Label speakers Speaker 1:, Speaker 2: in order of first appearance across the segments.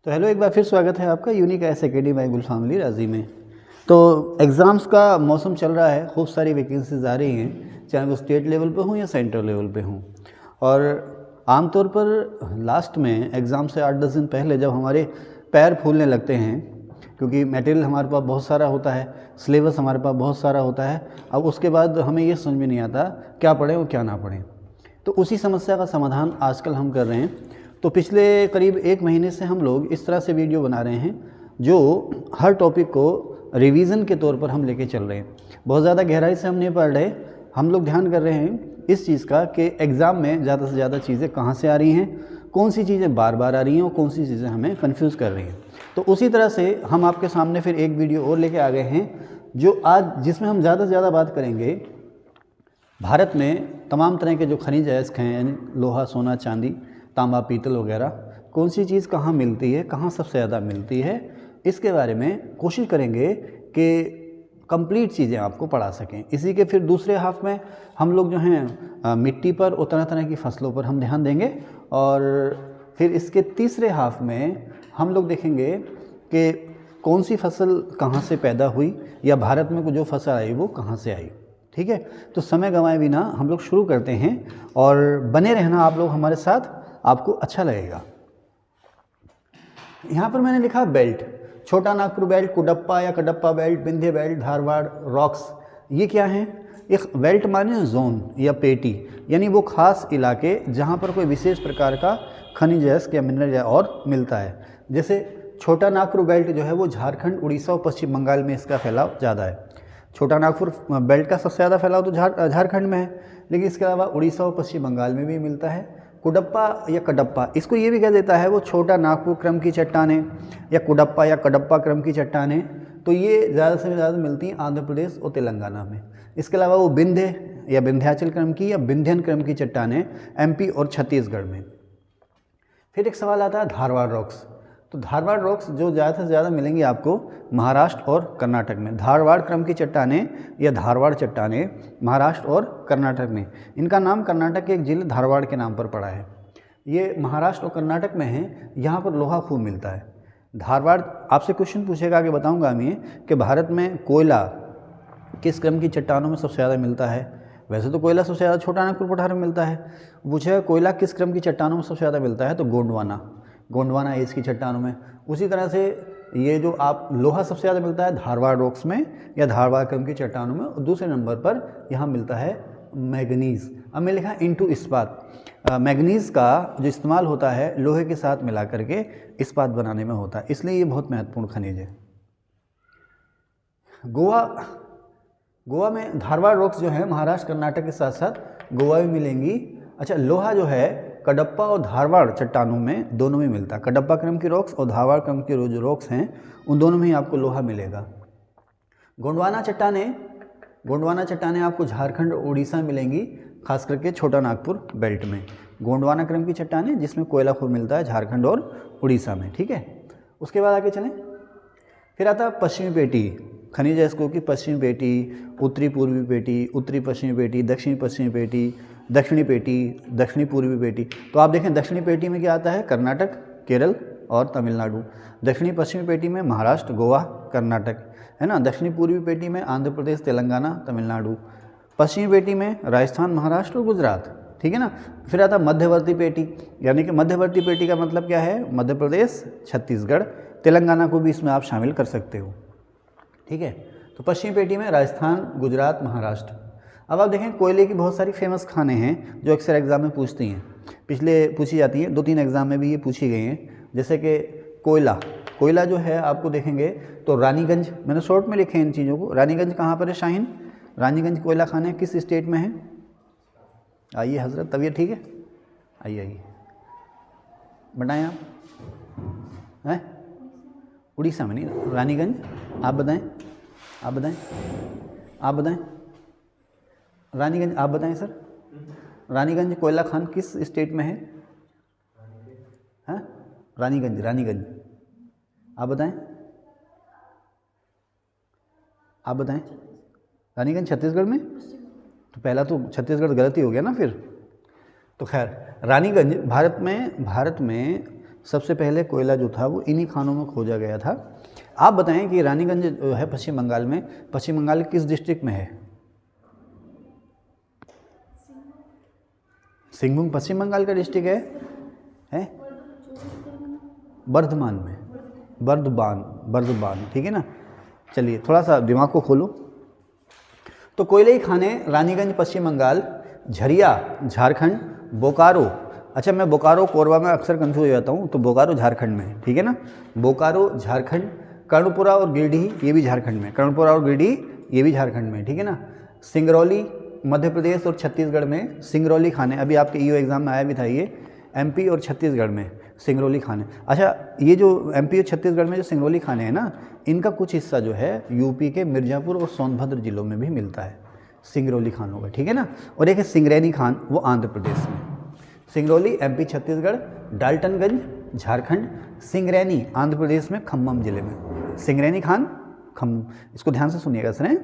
Speaker 1: तो हेलो, एक बार फिर स्वागत है आपका यूनिक एस एकेडमी बाय गुल फैमिली राजी में। तो एग्ज़ाम्स का मौसम चल रहा है, खूब सारी वैकेंसीज आ रही हैं, चाहे वो स्टेट लेवल पे हों या सेंट्रल लेवल पे हों। और आमतौर पर लास्ट में एग्ज़ाम से 8-10 दिन पहले जब हमारे पैर फूलने लगते हैं, क्योंकि मटेरियल हमारे पास बहुत सारा होता है, सिलेबस हमारे पास बहुत सारा होता है, अब उसके बाद हमें ये समझ में नहीं आता क्या पढ़ें और क्या ना पढ़ें। तो उसी समस्या का समाधान आजकल हम कर रहे हैं। तो पिछले करीब 1 महीने से हम लोग इस तरह से वीडियो बना रहे हैं जो हर टॉपिक को रिवीज़न के तौर पर हम लेके चल रहे हैं। बहुत ज़्यादा गहराई से हम नहीं पढ़ रहे, हम लोग ध्यान कर रहे हैं इस चीज़ का कि एग्ज़ाम में ज़्यादा से ज़्यादा चीज़ें कहाँ से आ रही हैं, कौन सी चीज़ें बार बार आ रही हैं और कौन सी चीज़ें हमें कन्फ्यूज़ कर रही हैं। तो उसी तरह से हम आपके सामने फिर एक वीडियो और लेके आ गए हैं जो आज जिसमें हम ज़्यादा से ज़्यादा बात करेंगे भारत में तमाम तरह के जो खनिज अयस्क हैं, यानी लोहा, सोना, चांदी, तांबा, पीतल वगैरह, कौन सी चीज़ कहाँ मिलती है, कहाँ सबसे ज़्यादा मिलती है, इसके बारे में कोशिश करेंगे कि कंप्लीट चीज़ें आपको पढ़ा सकें। इसी के फिर दूसरे हाफ में हम लोग जो हैं मिट्टी पर और तरह तरह की फसलों पर हम ध्यान देंगे, और फिर इसके तीसरे हाफ में हम लोग देखेंगे कि कौन सी फसल कहाँ से पैदा हुई या भारत में जो फसल आई वो कहाँ से आई। ठीक है, तो समय गंवाए बिना हम लोग शुरू करते हैं और बने रहना आप लोग हमारे साथ, आपको अच्छा लगेगा। यहाँ पर मैंने लिखा बेल्ट, छोटा नागपुर बेल्ट, कुडप्पा या Kadapa belt, Vindhya belt, Dharwad rocks. ये क्या है? एक बेल्ट माने जोन या पेटी, यानी वो खास इलाके जहाँ पर कोई विशेष प्रकार का खनिज अयस्क या मिनरल या और मिलता है। जैसे छोटा नागपुर बेल्ट जो है वो झारखंड, उड़ीसा और पश्चिम बंगाल में इसका फैलाव ज़्यादा है। छोटा नागपुर बेल्ट का सबसे ज़्यादा फैलाव तो झारखंड में है, लेकिन इसके अलावा उड़ीसा और पश्चिम बंगाल में भी मिलता है। कुडप्पा या कडप्पा, इसको ये भी कह देता है वो छोटा नागपुर क्रम की चट्टानें या कुडप्पा या कडप्पा क्रम की चट्टानें, तो ये ज़्यादा से ज़्यादा मिलती हैं आंध्र प्रदेश और तेलंगाना में। इसके अलावा वो विंध्य या विंध्याचल क्रम की या विंध्यन क्रम की चट्टानें एमपी और छत्तीसगढ़ में। फिर एक सवाल आता है धारवाड़ रॉक्स। तो धारवाड़ रॉक्स जो ज़्यादा से ज़्यादा मिलेंगी आपको महाराष्ट्र और कर्नाटक में। धारवाड़ क्रम की चट्टानें या धारवाड़ चट्टानें महाराष्ट्र और कर्नाटक में। इनका नाम कर्नाटक के एक जिले धारवाड़ के नाम पर पड़ा है। ये महाराष्ट्र और कर्नाटक में है, यहाँ पर लोहा खूब मिलता है। धारवाड़ आपसे क्वेश्चन पूछेगा, आगे बताऊँगा मैं कि भारत में कोयला किस क्रम की चट्टानों में सबसे ज़्यादा मिलता है। वैसे तो कोयला सबसे ज़्यादा छोटा नागपुर पठार में मिलता है, पूछेगा कोयला किस क्रम की चट्टानों में सबसे ज़्यादा मिलता है, तो गोंडवाना एज की चट्टानों में। उसी तरह से ये जो आप लोहा सबसे ज़्यादा मिलता है धारवाड़ रॉक्स में या धारवाड़ क्रम की चट्टानों में, और दूसरे नंबर पर यहाँ मिलता है मैग्नीज़। अब मैं लिखा इनटू इस्पात। मैग्नीज़ का जो इस्तेमाल होता है लोहे के साथ मिला करके इस्पात बनाने में होता है, इसलिए ये बहुत महत्वपूर्ण खनिज है। गोवा में धारवाड़ रॉक्स जो है महाराष्ट्र कर्नाटक के साथ साथ गोवा में मिलेंगी। अच्छा, लोहा जो है कडप्पा और धारवाड़ चट्टानों में दोनों में मिलता है। कडप्पा क्रम की रॉक्स और धारवाड़ क्रम के जो रॉक्स हैं उन दोनों में ही आपको लोहा मिलेगा। गोंडवाना चट्टानें आपको झारखंड और उड़ीसा में मिलेंगी, खास करके छोटा नागपुर बेल्ट में। गोंडवाना क्रम की चट्टानें जिसमें कोयला खूब मिलता है झारखंड और उड़ीसा में। ठीक है, उसके बाद आगे चलें। फिर आता है पश्चिमी पेटी, खनिज अयस्कों की पश्चिमी पेटी, उत्तरी पूर्वी पेटी, उत्तरी पश्चिमी पेटी, दक्षिणी पश्चिमी पेटी, दक्षिणी पेटी, दक्षिणी पूर्वी पेटी। तो आप देखें दक्षिणी पेटी में क्या आता है, कर्नाटक, केरल और तमिलनाडु। दक्षिणी पश्चिमी पेटी में महाराष्ट्र, गोवा, कर्नाटक, है ना। दक्षिणी पूर्वी पेटी में आंध्र प्रदेश, तेलंगाना, तमिलनाडु। पश्चिमी पेटी में राजस्थान, महाराष्ट्र और गुजरात। ठीक है ना। फिर आता मध्यवर्ती पेटी, यानी कि मध्यवर्ती पेटी का मतलब क्या है, मध्य प्रदेश, छत्तीसगढ़, तेलंगाना को भी इसमें आप शामिल कर सकते हो। ठीक है, तो पश्चिमी पेटी में राजस्थान, गुजरात, महाराष्ट्र। अब आप देखें कोयले की बहुत सारी फेमस खाने हैं जो अक्सर एग्ज़ाम में पूछती हैं, पिछले पूछी जाती हैं, 2-3 एग्ज़ाम में भी ये पूछी गई हैं। जैसे कि कोयला जो है आपको देखेंगे तो रानीगंज, मैंने शॉर्ट में लिखे हैं इन चीज़ों को। रानीगंज कहाँ पर है शाहीन? रानीगंज कोयला खाने किस स्टेट में है? आइए हजरत, तबीयत ठीक है? आइए बताएँ आप हैं? उड़ीसा में नहीं, रानीगंज। आप बताएं रानीगंज, आप बताएं सर। रानीगंज कोयला खान किस स्टेट में है? हाँ, रानीगंज आप बताएं रानीगंज छत्तीसगढ़ में? तो पहला तो छत्तीसगढ़ गलत ही हो गया ना फिर। तो खैर रानीगंज भारत में सबसे पहले कोयला जो था वो इन्हीं खानों में खोजा गया था। आप बताएं कि रानीगंज जो है पश्चिम बंगाल में, पश्चिम बंगाल किस डिस्ट्रिक्ट में है? सिंहभूम पश्चिम बंगाल का डिस्ट्रिक्ट है? बर्धमान में, बर्धमान, ठीक है ना। चलिए थोड़ा सा दिमाग को खोलो। तो कोयले खाने रानीगंज पश्चिम बंगाल, झरिया झारखंड, बोकारो, अच्छा मैं बोकारो कोरबा में अक्सर कंफ्यूज हो जाता हूँ, तो बोकारो झारखंड में, ठीक है ना, बोकारो झारखंड, कर्णपुरा और गिरिडीह ये भी झारखंड में, कर्णपुरा और गिरिडीह ये भी झारखंड में, ठीक है ना। सिंगरौली मध्य प्रदेश और छत्तीसगढ़ में सिंगरौली खाने, अभी आपके ईओ एग्ज़ाम में आया भी था ये, एमपी और छत्तीसगढ़ में सिंगरौली खाने। अच्छा ये जो एमपी और छत्तीसगढ़ में जो सिंगरौली खाने हैं ना, इनका कुछ हिस्सा जो है यूपी के मिर्ज़ापुर और सोनभद्र जिलों में भी मिलता है सिंगरौली खानों का, ठीक है ना। और एक है सिंगरैनी खान, वो आंध्र प्रदेश में। सिंगरौली एमपी छत्तीसगढ़, डाल्टनगंज झारखंड, सिंगरैनी आंध्र प्रदेश में खम्मम जिले में, सिंगरैनी खान खम्मम, इसको ध्यान से सुनिएगा सर।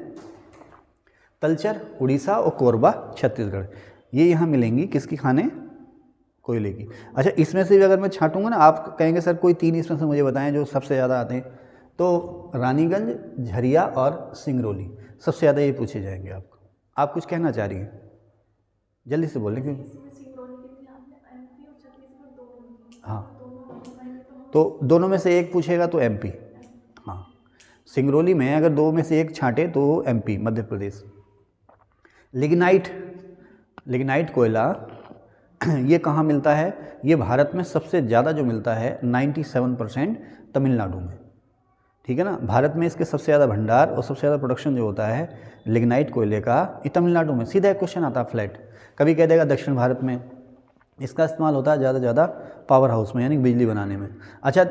Speaker 1: तलचर उड़ीसा और कोरबा छत्तीसगढ़, ये यहाँ मिलेंगी किसकी खाने? कोयले की। अच्छा इसमें से भी अगर मैं छांटूंगा ना, आप कहेंगे सर कोई 3 इसमें से मुझे बताएं जो सबसे ज़्यादा आते हैं, तो रानीगंज, झरिया और सिंगरौली सबसे ज़्यादा ये पूछे जाएंगे आपको। आप कुछ कहना चाह रही हैं? जल्दी से बोलें क्योंकि हाँ, तो दोनों में से एक पूछेगा तो एमपी, हाँ सिंगरौली में अगर 2 में से एक छांटे तो एमपी मध्य प्रदेश। लिग्नाइट कोयला ये कहाँ मिलता है? ये भारत में सबसे ज़्यादा जो मिलता है 97% तमिलनाडु में, ठीक है ना। भारत में इसके सबसे ज़्यादा भंडार और सबसे ज़्यादा प्रोडक्शन जो होता है लिग्नाइट कोयले का, ये तमिलनाडु में। सीधा एक क्वेश्चन आता है फ्लैट, कभी कह देगा दक्षिण भारत में इसका इस्तेमाल होता है ज़्यादा पावर हाउस में, यानी बिजली बनाने में। अच्छा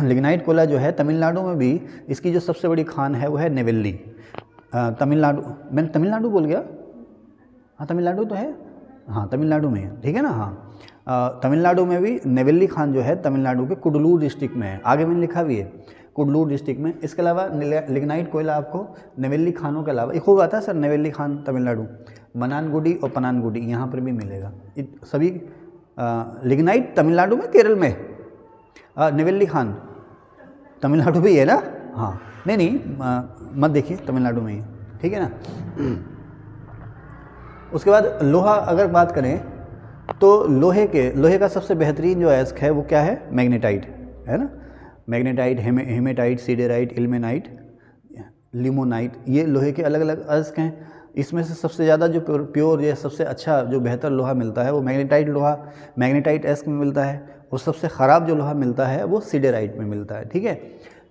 Speaker 1: लिग्नाइट कोयला जो है तमिलनाडु में भी, इसकी जो सबसे बड़ी खान है वो है नेवेली, तमिलनाडु, मैंने तमिलनाडु बोल गया, हाँ तमिलनाडु तो है, हाँ तमिलनाडु में है, ठीक है ना। हाँ तमिलनाडु में भी नेवेली खान जो है तमिलनाडु के कुडलूर डिस्ट्रिक्ट में है, आगे मैंने लिखा भी है कुडलूर डिस्ट्रिक्ट में। इसके अलावा लिग्नाइट कोयला आपको नेवेली खानों के अलावा एक होगा था सर, नेवेली खान तमिलनाडु, मनानगुडी और पनानगुडी यहाँ पर भी मिलेगा। सभी लिग्नाइट तमिलनाडु में, केरल में नेवेली खान तमिलनाडु भी है ना, हाँ नहीं मत देखिए तमिलनाडु में ही, ठीक है ना। उसके बाद लोहा अगर बात करें तो लोहे का सबसे बेहतरीन जो अयस्क है वो क्या है? मैग्नेटाइट है ना, magnetite, hematite, siderite, ilmenite, limonite, ये लोहे के अलग अलग अयस्क हैं। इसमें से सबसे ज़्यादा जो प्योर या सबसे अच्छा जो बेहतर लोहा मिलता है वो मैग्नेटाइट लोहा, मैग्नेटाइट अयस्क में मिलता है, और सबसे ख़राब जो लोहा मिलता है वो सीडेराइट में मिलता है, ठीक है।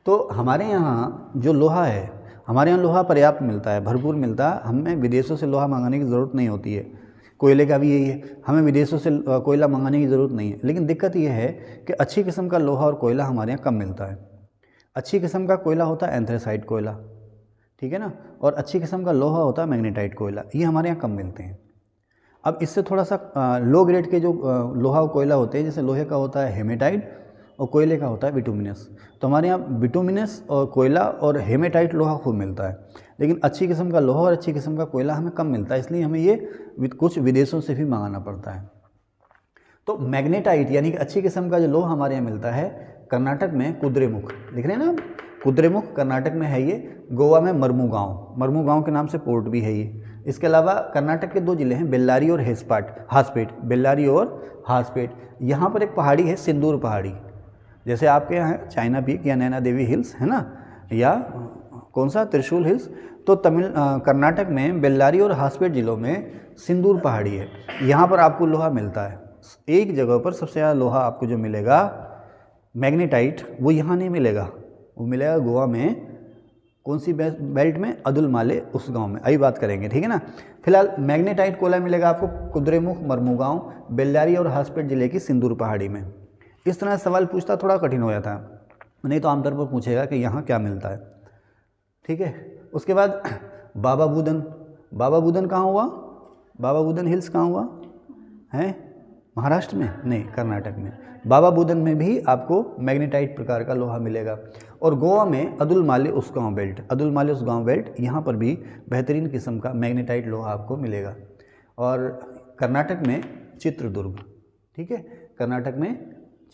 Speaker 1: तो हमारे यहाँ जो लोहा है, हमारे यहाँ लोहा पर्याप्त मिलता है, भरपूर मिलता है, हमें विदेशों से लोहा मंगाने की ज़रूरत नहीं होती है। कोयले का भी यही है, हमें विदेशों से कोयला मंगाने की ज़रूरत नहीं है। लेकिन दिक्कत ये है कि अच्छी किस्म का लोहा और कोयला हमारे यहाँ कम मिलता है। अच्छी किस्म का कोयला होता है एंथ्रेसाइट कोयला, ठीक है ना, और अच्छी किस्म का लोहा होता है मैग्नेटाइट कोयला, ये हमारे यहाँ कम मिलते हैं। अब इससे थोड़ा सा लो ग्रेड के जो लोहा और कोयला होते हैं, जैसे लोहे का होता है हेमेटाइट और कोयले का होता है बिटुमिनस, तो हमारे यहाँ बिटुमिनस और कोयला और हेमेटाइट लोहा खूब मिलता है, लेकिन अच्छी किस्म का लोहा और अच्छी किस्म का कोयला हमें कम मिलता है, इसलिए हमें ये कुछ विदेशों से भी मंगाना पड़ता है। तो मैग्नेटाइट यानी कि अच्छी किस्म का जो लोहा हमारे यहाँ मिलता है कर्नाटक में कुद्रेमुख, लिख रहे हैं ना, कुद्रेमुख कर्नाटक में है ये, गोवा में मर्मुगांव के नाम से पोर्ट भी है ये। इसके अलावा कर्नाटक के 2 जिले हैं बेल्लारी और हासपेट, बेल्लारी और हासपेट। यहाँ पर एक पहाड़ी है सिंदूर पहाड़ी, जैसे आपके यहाँ है चाइना पीक या नैना देवी हिल्स है ना, या कौन सा त्रिशूल हिल्स, तो कर्नाटक में बेल्लारी और हासपेट जिलों में सिंदूर पहाड़ी है, यहाँ पर आपको लोहा मिलता है। एक जगह पर सबसे ज़्यादा लोहा आपको जो मिलेगा मैग्नेटाइट, वो यहाँ नहीं मिलेगा, वो मिलेगा गोवा में, कौन सी बेल्ट में? अदुलमाले उस गांव में, अभी बात करेंगे, ठीक है ना। फिलहाल मैग्नेटाइट कोयला मिलेगा आपको कुद्रेमुख, मर्मुगांव, बेल्लारी और हासपेट जिले की सिंदूर पहाड़ी में। इस तरह सवाल पूछता थोड़ा कठिन हो जाता है, नहीं तो आमतौर पर पूछेगा कि यहाँ क्या मिलता है, ठीक है। उसके बाद बाबा बुदन कहाँ हुआ? बाबा बुदन हिल्स कहाँ हुआ है? महाराष्ट्र में नहीं, कर्नाटक में। बाबा बुदन में भी आपको मैग्नेटाइट प्रकार का लोहा मिलेगा। और गोवा में अदुलमाले उसगांव बेल्ट, यहाँ पर भी बेहतरीन किस्म का मैग्नेटाइट लोहा आपको मिलेगा। और कर्नाटक में चित्रदुर्ग, ठीक है, कर्नाटक में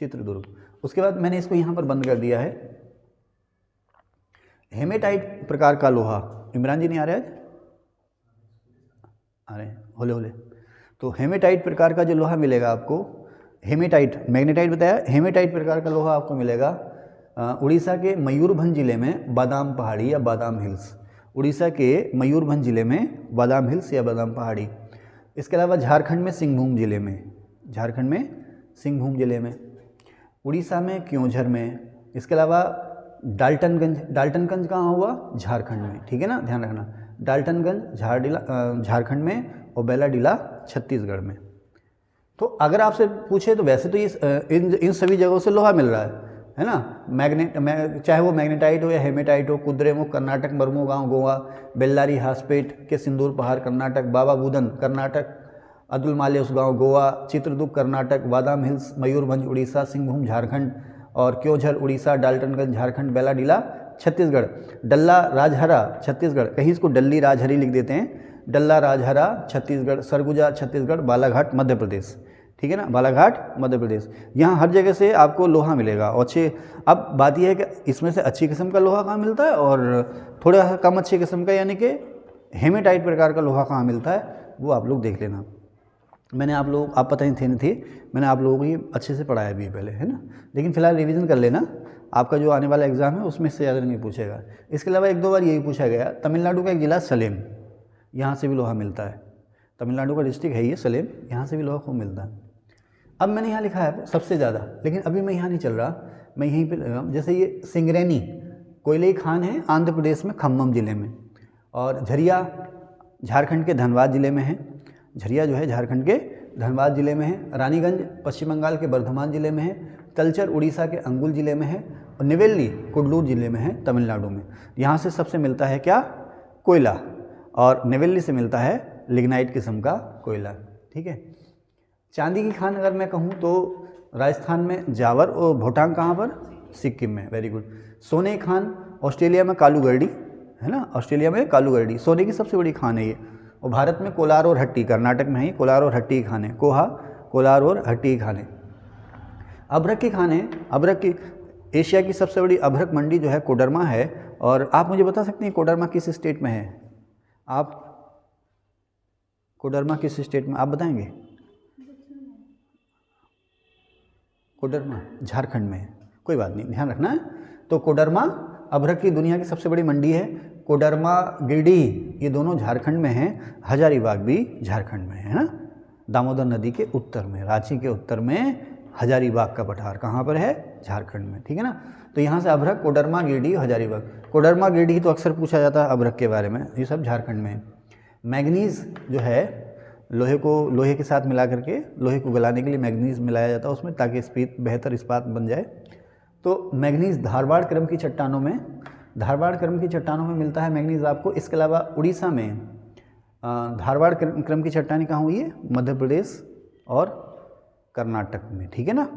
Speaker 1: चित्रदुर्ग। उसके बाद मैंने इसको यहाँ पर बंद कर दिया है। हेमेटाइट प्रकार का लोहा, इमरान जी नहीं आ रहे आज? आ रहे हैं, होले होले। तो हेमेटाइट प्रकार का जो लोहा मिलेगा आपको, हेमेटाइट, मैग्नेटाइट बताया, हेमेटाइट प्रकार का लोहा आपको मिलेगा उड़ीसा के मयूरभंज जिले में बादाम पहाड़ी या बादाम हिल्स। उड़ीसा के मयूरभंज जिले में बादाम हिल्स या बादाम पहाड़ी। इसके अलावा झारखंड में सिंहभूम जिले में, झारखंड में सिंहभूम जिले में, उड़ीसा में क्योंझर में। इसके अलावा डाल्टनगंज, डाल्टनगंज कहाँ हुआ? झारखंड में, ठीक है ना, ध्यान रखना। डाल्टनगंज झारखंड में और बेलाडीला छत्तीसगढ़ में। तो अगर आपसे पूछे तो वैसे तो ये इन सभी जगहों से लोहा मिल रहा है ना। चाहे वो मैग्नेटाइट हो या हेमेटाइट हो, कुद्रेमुख कर्नाटक, मरमुगांव गोवा, बेल्लारी हासपेट के सिंदूर पहाड़ कर्नाटक, बाबा बुदन कर्नाटक, अदुलमाले उसगांव गोवा, चित्रदुर्ग कर्नाटक, बादाम हिल्स मयूरभंज उड़ीसा, सिंहभूम झारखंड और क्योंझर उड़ीसा, डाल्टनगंज झारखंड, बेलाडीला छत्तीसगढ़, डल्ला राजहरा छत्तीसगढ़, कहीं इसको डल्ली राजहरी लिख देते हैं, डल्ला राजहरा छत्तीसगढ़, सरगुजा छत्तीसगढ़, बालाघाट मध्य प्रदेश, ठीक है ना, बालाघाट मध्य प्रदेश। यहाँ हर जगह से आपको लोहा मिलेगा। और अब बात यह है कि इसमें से अच्छी किस्म का लोहा कहाँ मिलता है और थोड़ा सा कम अच्छी किस्म का, यानी कि हेमेटाइट प्रकार का लोहा कहाँ मिलता है, वो आप लोग देख लेना। मैंने आप पता ही थे नहीं थे, मैंने आप लोगों को ये अच्छे से पढ़ाया भी पहले, है ना। लेकिन फिलहाल रिवीजन कर लेना, आपका जो आने वाला एग्ज़ाम है उसमें से ज़्यादा नहीं पूछेगा। इसके अलावा एक दो बार यही पूछा गया, तमिलनाडु का एक ज़िला सलेम, यहाँ से भी लोहा मिलता है। तमिलनाडु का डिस्ट्रिक्ट है ये सलेम, यहाँ से भी लोहा खूब मिलता है। अब मैंने यहाँ लिखा है सबसे ज़्यादा, लेकिन अभी मैं यहाँ नहीं चल रहा, मैं यहीं पे लगा। जैसे ये सिंगरेनी कोयले खान है आंध्र प्रदेश में खम्मम ज़िले में, और झरिया झारखंड के धनबाद ज़िले में है। झरिया जो है झारखंड के धनबाद ज़िले में है। रानीगंज पश्चिम बंगाल के बर्धमान ज़िले में है। तलचर उड़ीसा के अंगुल ज़िले में है। और निवेली कुडलूर ज़िले में है तमिलनाडु में। यहाँ से सबसे मिलता है क्या? कोयला, और निवेली से मिलता है लिग्नाइट किस्म का कोयला, ठीक है। चांदी की खान अगर मैं कहूँ तो राजस्थान में जावर, और भूटान कहाँ पर? सिक्किम में, वेरी गुड। सोने की खान ऑस्ट्रेलिया में कालूगर्डी, है ना, ऑस्ट्रेलिया में कालूगर्डी सोने की सबसे बड़ी खान है ये। और भारत में कोलार और हट्टी, कर्नाटक में ही कोलार और हट्टी खाने, कोहा, कोलार और हट्टी खाने। अभ्रक की खाने, अभ्रक की एशिया की सबसे बड़ी अभ्रक मंडी जो है कोडरमा है। और आप मुझे बता सकते हैं कोडरमा किस स्टेट में है? आप कोडरमा किस स्टेट में, आप बताएंगे? कोडरमा झारखंड में है, कोई बात नहीं, ध्यान रखना है। तो कोडरमा अभ्रक की दुनिया की सबसे बड़ी मंडी है। कोडरमा, गिरिडीह ये दोनों झारखंड में हैं। हजारीबाग भी झारखंड में है ना, दामोदर नदी के उत्तर में, रांची के उत्तर में हजारीबाग का पठार कहाँ पर है? झारखंड में, ठीक है ना। तो यहाँ से अभ्रक, कोडरमा, गिरिडीह, हजारीबाग। कोडरमा, गिरिडीह तो अक्सर पूछा जाता है अभ्रक के बारे में, ये सब झारखंड में है। मैग्नीज़ जो है लोहे के साथ मिला करके, लोहे को गलाने के लिए मैग्नीज़ मिलाया जाता है उसमें, ताकि बेहतर इस्पात बन जाए। तो मैग्नीज़ धारवाड़ क्रम की चट्टानों में, धारवाड़ क्रम की चट्टानों में मिलता है मैग्नीज़ आपको। इसके अलावा उड़ीसा में धारवाड़ क्रम की चट्टानी कहाँ हुई है? मध्य प्रदेश और कर्नाटक में, ठीक है ना।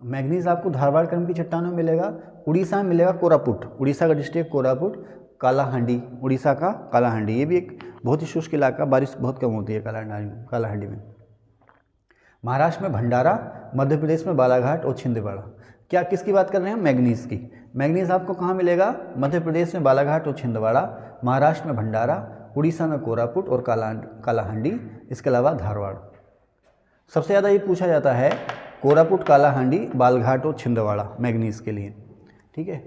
Speaker 1: मैग्नीज़ आपको धारवाड़ क्रम की चट्टानों में मिलेगा। उड़ीसा में मिलेगा कोरापुट, उड़ीसा का डिस्ट्रिक्ट कोरापुट। कालाहांडी, उड़ीसा का कालाहांडी, ये भी एक बहुत ही शुष्क इलाका, बारिश बहुत कम होती है कालाहांडी में। महाराष्ट्र में भंडारा, मध्य प्रदेश में बालाघाट और छिंदवाड़ा। क्या किसकी बात कर रहे हैं? मैग्नीज़ की। मैग्नीज़ आपको कहाँ मिलेगा? मध्य प्रदेश में बालाघाट और छिंदवाड़ा, महाराष्ट्र में भंडारा, उड़ीसा में कोरापुट और कालाहांडी, इसके अलावा धारवाड़। सबसे ज़्यादा ये पूछा जाता है कोरापुट, कालाहांडी, बालाघाट और छिंदवाड़ा मैग्नीज़ के लिए, ठीक है।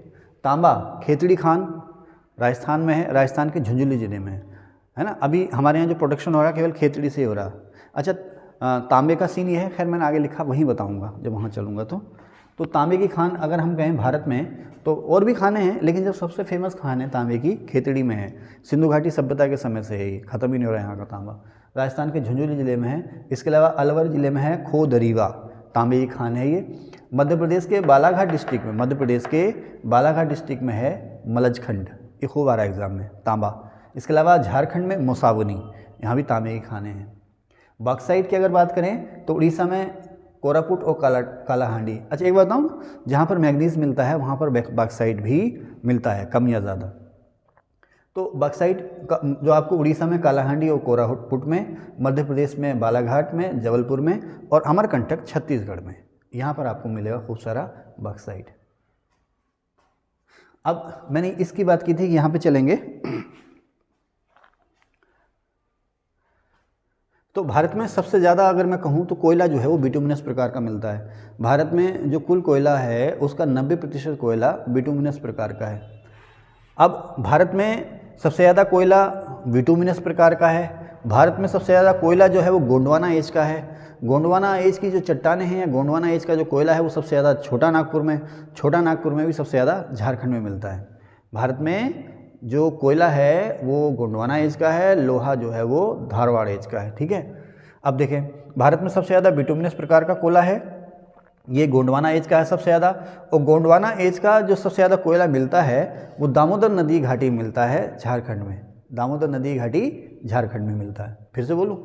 Speaker 1: तांबा, खेतड़ी खान राजस्थान में है, राजस्थान के झुंझुनू जिले में है ना। अभी हमारे यहाँ जो प्रोडक्शन हो रहा है केवल खेतड़ी से हो रहा है। अच्छा, तांबे का सीन ये है, खैर मैंने आगे लिखा वहीं बताऊँगा जब वहाँ चलूँगा। तो तांबे की खान अगर हम कहें भारत में तो और भी खाने हैं, लेकिन जब सबसे फेमस खान है तांबे की, खेतड़ी में है। सिंधु घाटी सभ्यता के समय से है, ये ख़त्म ही नहीं हो रहा है यहाँ का तांबा। राजस्थान के झुंझुनू जिले में है। इसके अलावा अलवर जिले में है खो दरीवा, तांबे की खान है ये। मध्य प्रदेश के बालाघाट डिस्ट्रिक्ट में, मध्य प्रदेश के बालाघाट डिस्ट्रिक्ट में है मलजखंड, ये खूब आ रहा है एग्जाम में, तांबा। इसके अलावा झारखंड में मोसावनी, यहाँ भी तांबे की खाने हैं। बॉक्साइट की अगर बात करें तो उड़ीसा में कोरापुट और कालाहांडी। अच्छा एक बात बताऊँ, जहाँ पर मैग्नीज़ मिलता है वहाँ पर बॉक्साइट भी मिलता है, कम या ज़्यादा। तो बॉक्साइट जो आपको उड़ीसा में कालाहांडी और कोरापुट में, मध्य प्रदेश में बालाघाट में, जबलपुर में और अमरकंटक छत्तीसगढ़ में, यहाँ पर आपको मिलेगा खूब सारा बॉक्साइट। अब मैंने इसकी बात की थी कि यहाँ पे चलेंगे तो भारत में सबसे ज़्यादा अगर मैं कहूँ तो कोयला जो है वो बिटुमिनस प्रकार का मिलता है। भारत में जो कुल कोयला है उसका 90% कोयला बिटुमिनस प्रकार का है। अब भारत में सबसे ज़्यादा कोयला बिटुमिनस प्रकार का है। भारत में सबसे ज़्यादा कोयला जो है वो गोंडवाना एज का है। गोंडवाना एज की जो चट्टानें हैं या गोंडवाना एज का जो कोयला है वो सबसे ज़्यादा छोटा नागपुर में भी सबसे ज़्यादा झारखंड में मिलता है। भारत में जो कोयला है वो गोंडवाना एज का है, लोहा जो है वो धारवाड़ एज का है। ठीक है, अब देखें भारत में सबसे ज़्यादा बिटुमिनस प्रकार का कोयला है, ये गोंडवाना एज का है सबसे ज़्यादा। और गोंडवाना एज का जो सबसे ज़्यादा कोयला मिलता है वो दामोदर नदी घाटी में मिलता है झारखंड में। दामोदर नदी घाटी झारखंड में मिलता है। फिर से बोलूँ,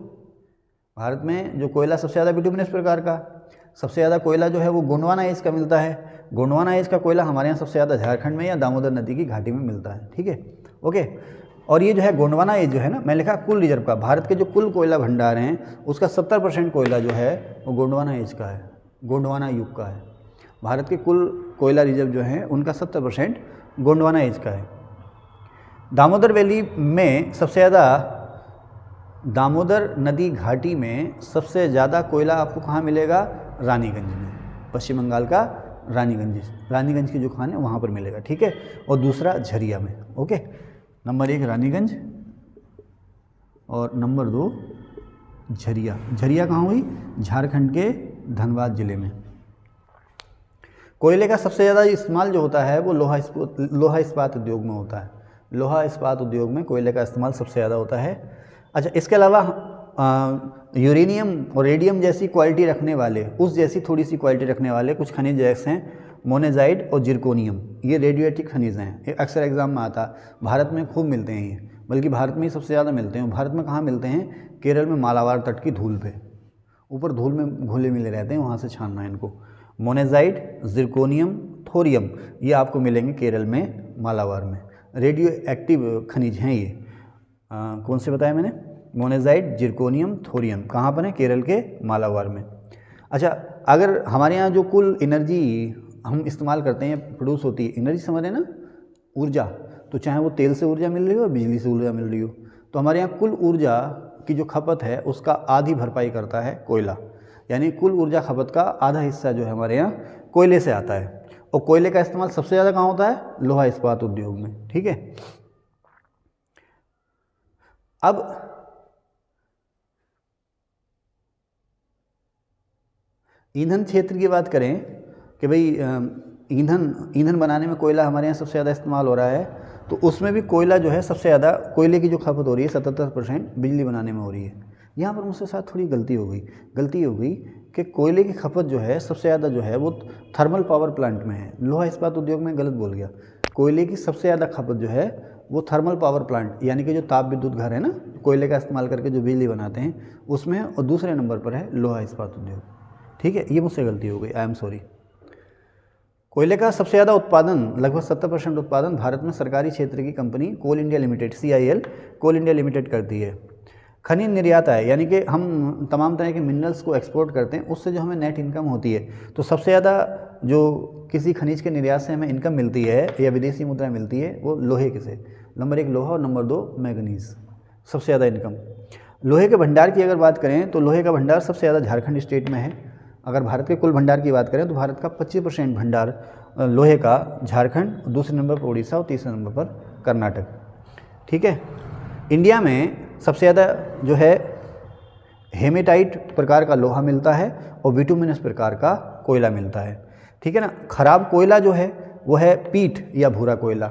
Speaker 1: भारत में जो कोयला सबसे ज़्यादा बिटुमिनस प्रकार का, सबसे ज़्यादा कोयला जो है वो गोंडवाना एज का मिलता है। गोंडवाना एज का कोयला हमारे यहाँ सबसे ज़्यादा झारखंड में या दामोदर नदी की घाटी में मिलता है। ठीक है, ओके। और ये जो है गोंडवाना एज जो है ना, मैं लिखा कुल रिजर्व का, भारत के जो कुल कोयला भंडार हैं उसका 70% कोयला जो है वो गोंडवाना एज का है, गोंडवाना युग का है। भारत के कुल कोयला रिजर्व जो हैं उनका 70% गोंडवाना एज का है। दामोदर वैली में सबसे ज़्यादा, दामोदर नदी घाटी में सबसे ज़्यादा कोयला आपको कहाँ मिलेगा? रानीगंज में, पश्चिम बंगाल का रानीगंज की जो खान है वहाँ पर मिलेगा। ठीक है, और दूसरा झरिया में। ओके, नंबर 1 रानीगंज और नंबर 2 झरिया। झरिया कहाँ हुई? झारखंड के धनबाद जिले में। कोयले का सबसे ज़्यादा इस्तेमाल जो होता है वो लोहा इस्पात उद्योग में होता है। लोहा इस्पात उद्योग में कोयले का इस्तेमाल सबसे ज़्यादा होता है। अच्छा, इसके अलावा यूरेनियम और रेडियम जैसी क्वालिटी रखने वाले, उस जैसी थोड़ी सी क्वालिटी रखने वाले कुछ खनिज जैसे हैं मोनेजाइट और जिरकोनियम, ये रेडियो एक्टिव खनिज हैं। ये अक्सर एग्जाम में आता, भारत में खूब मिलते हैं ये, बल्कि भारत में ही सबसे ज़्यादा मिलते हैं। भारत में कहाँ मिलते हैं? केरल में मालाबार तट की धूल पे, ऊपर धूल में घुले मिले रहते हैं, वहाँ से छानना है इनको। मोनेजाइट, जिरकोनियम, थोरियम, ये आपको मिलेंगे केरल में मालाबार में। रेडियो एक्टिव खनिज हैं ये। कौन से बताया मैंने? मोनेजाइट, जिरकोनियम, थोरियम, कहाँ पर है? केरल के मालाबार में। अच्छा, अगर हमारे यहाँ जो कुल एनर्जी हम इस्तेमाल करते हैं, प्रोड्यूस होती है, एनर्जी समझ रहे हैं ना, ऊर्जा, तो चाहे वो तेल से ऊर्जा मिल रही हो, बिजली से ऊर्जा मिल रही हो, तो हमारे यहाँ कुल ऊर्जा की जो खपत है उसका आधी भरपाई करता है कोयला। यानी कुल ऊर्जा खपत का आधा हिस्सा जो है हमारे यहाँ कोयले से आता है। और कोयले का इस्तेमाल सबसे ज़्यादा कहाँ होता है? लोहा इस्पात उद्योग में। ठीक है, अब ईंधन क्षेत्र की बात करें कि भाई ईंधन बनाने में कोयला हमारे यहाँ सबसे ज़्यादा इस्तेमाल हो रहा है, तो उसमें भी कोयला जो है सबसे ज़्यादा, कोयले की जो खपत हो रही है 77% बिजली बनाने में हो रही है। यहाँ पर मुझसे साथ थोड़ी गलती हो गई कि कोयले की खपत जो है सबसे ज़्यादा जो है वो थर्मल पावर प्लांट में है। लोहा इस्पात उद्योग में गलत बोल गया। कोयले की सबसे ज़्यादा खपत जो है वो थर्मल पावर प्लांट, यानी कि जो ताप विद्युत घर है ना, कोयले का इस्तेमाल करके जो बिजली बनाते हैं उसमें, और दूसरे नंबर पर है लोहा इस्पात उद्योग। ठीक है, ये मुझसे गलती हो गई, आई एम सॉरी। कोयले का सबसे ज़्यादा उत्पादन, लगभग 70% उत्पादन भारत में सरकारी क्षेत्र की कंपनी कोल इंडिया लिमिटेड, CIL कोल इंडिया लिमिटेड करती है। खनिज निर्यात है, यानी कि हम तमाम तरह के मिनरल्स को एक्सपोर्ट करते हैं, उससे जो हमें नेट इनकम होती है, तो सबसे ज़्यादा जो किसी खनिज के निर्यात से हमें इनकम मिलती है या विदेशी मुद्रा मिलती है वो लोहे के से। नंबर 1 लोहा और नंबर 2 मैंगनीज, सबसे ज़्यादा इनकम। लोहे के भंडार की अगर बात करें तो लोहे का भंडार सबसे ज़्यादा झारखंड स्टेट में है। अगर भारत के कुल भंडार की बात करें तो भारत का 25% भंडार लोहे का झारखंड, दूसरे नंबर पर उड़ीसा और तीसरे नंबर पर कर्नाटक। ठीक है, इंडिया में सबसे ज़्यादा जो है हेमेटाइट प्रकार का लोहा मिलता है और विटुमिनस प्रकार का कोयला मिलता है। ठीक है ना। ख़राब कोयला जो है वो है पीट या भूरा कोयला।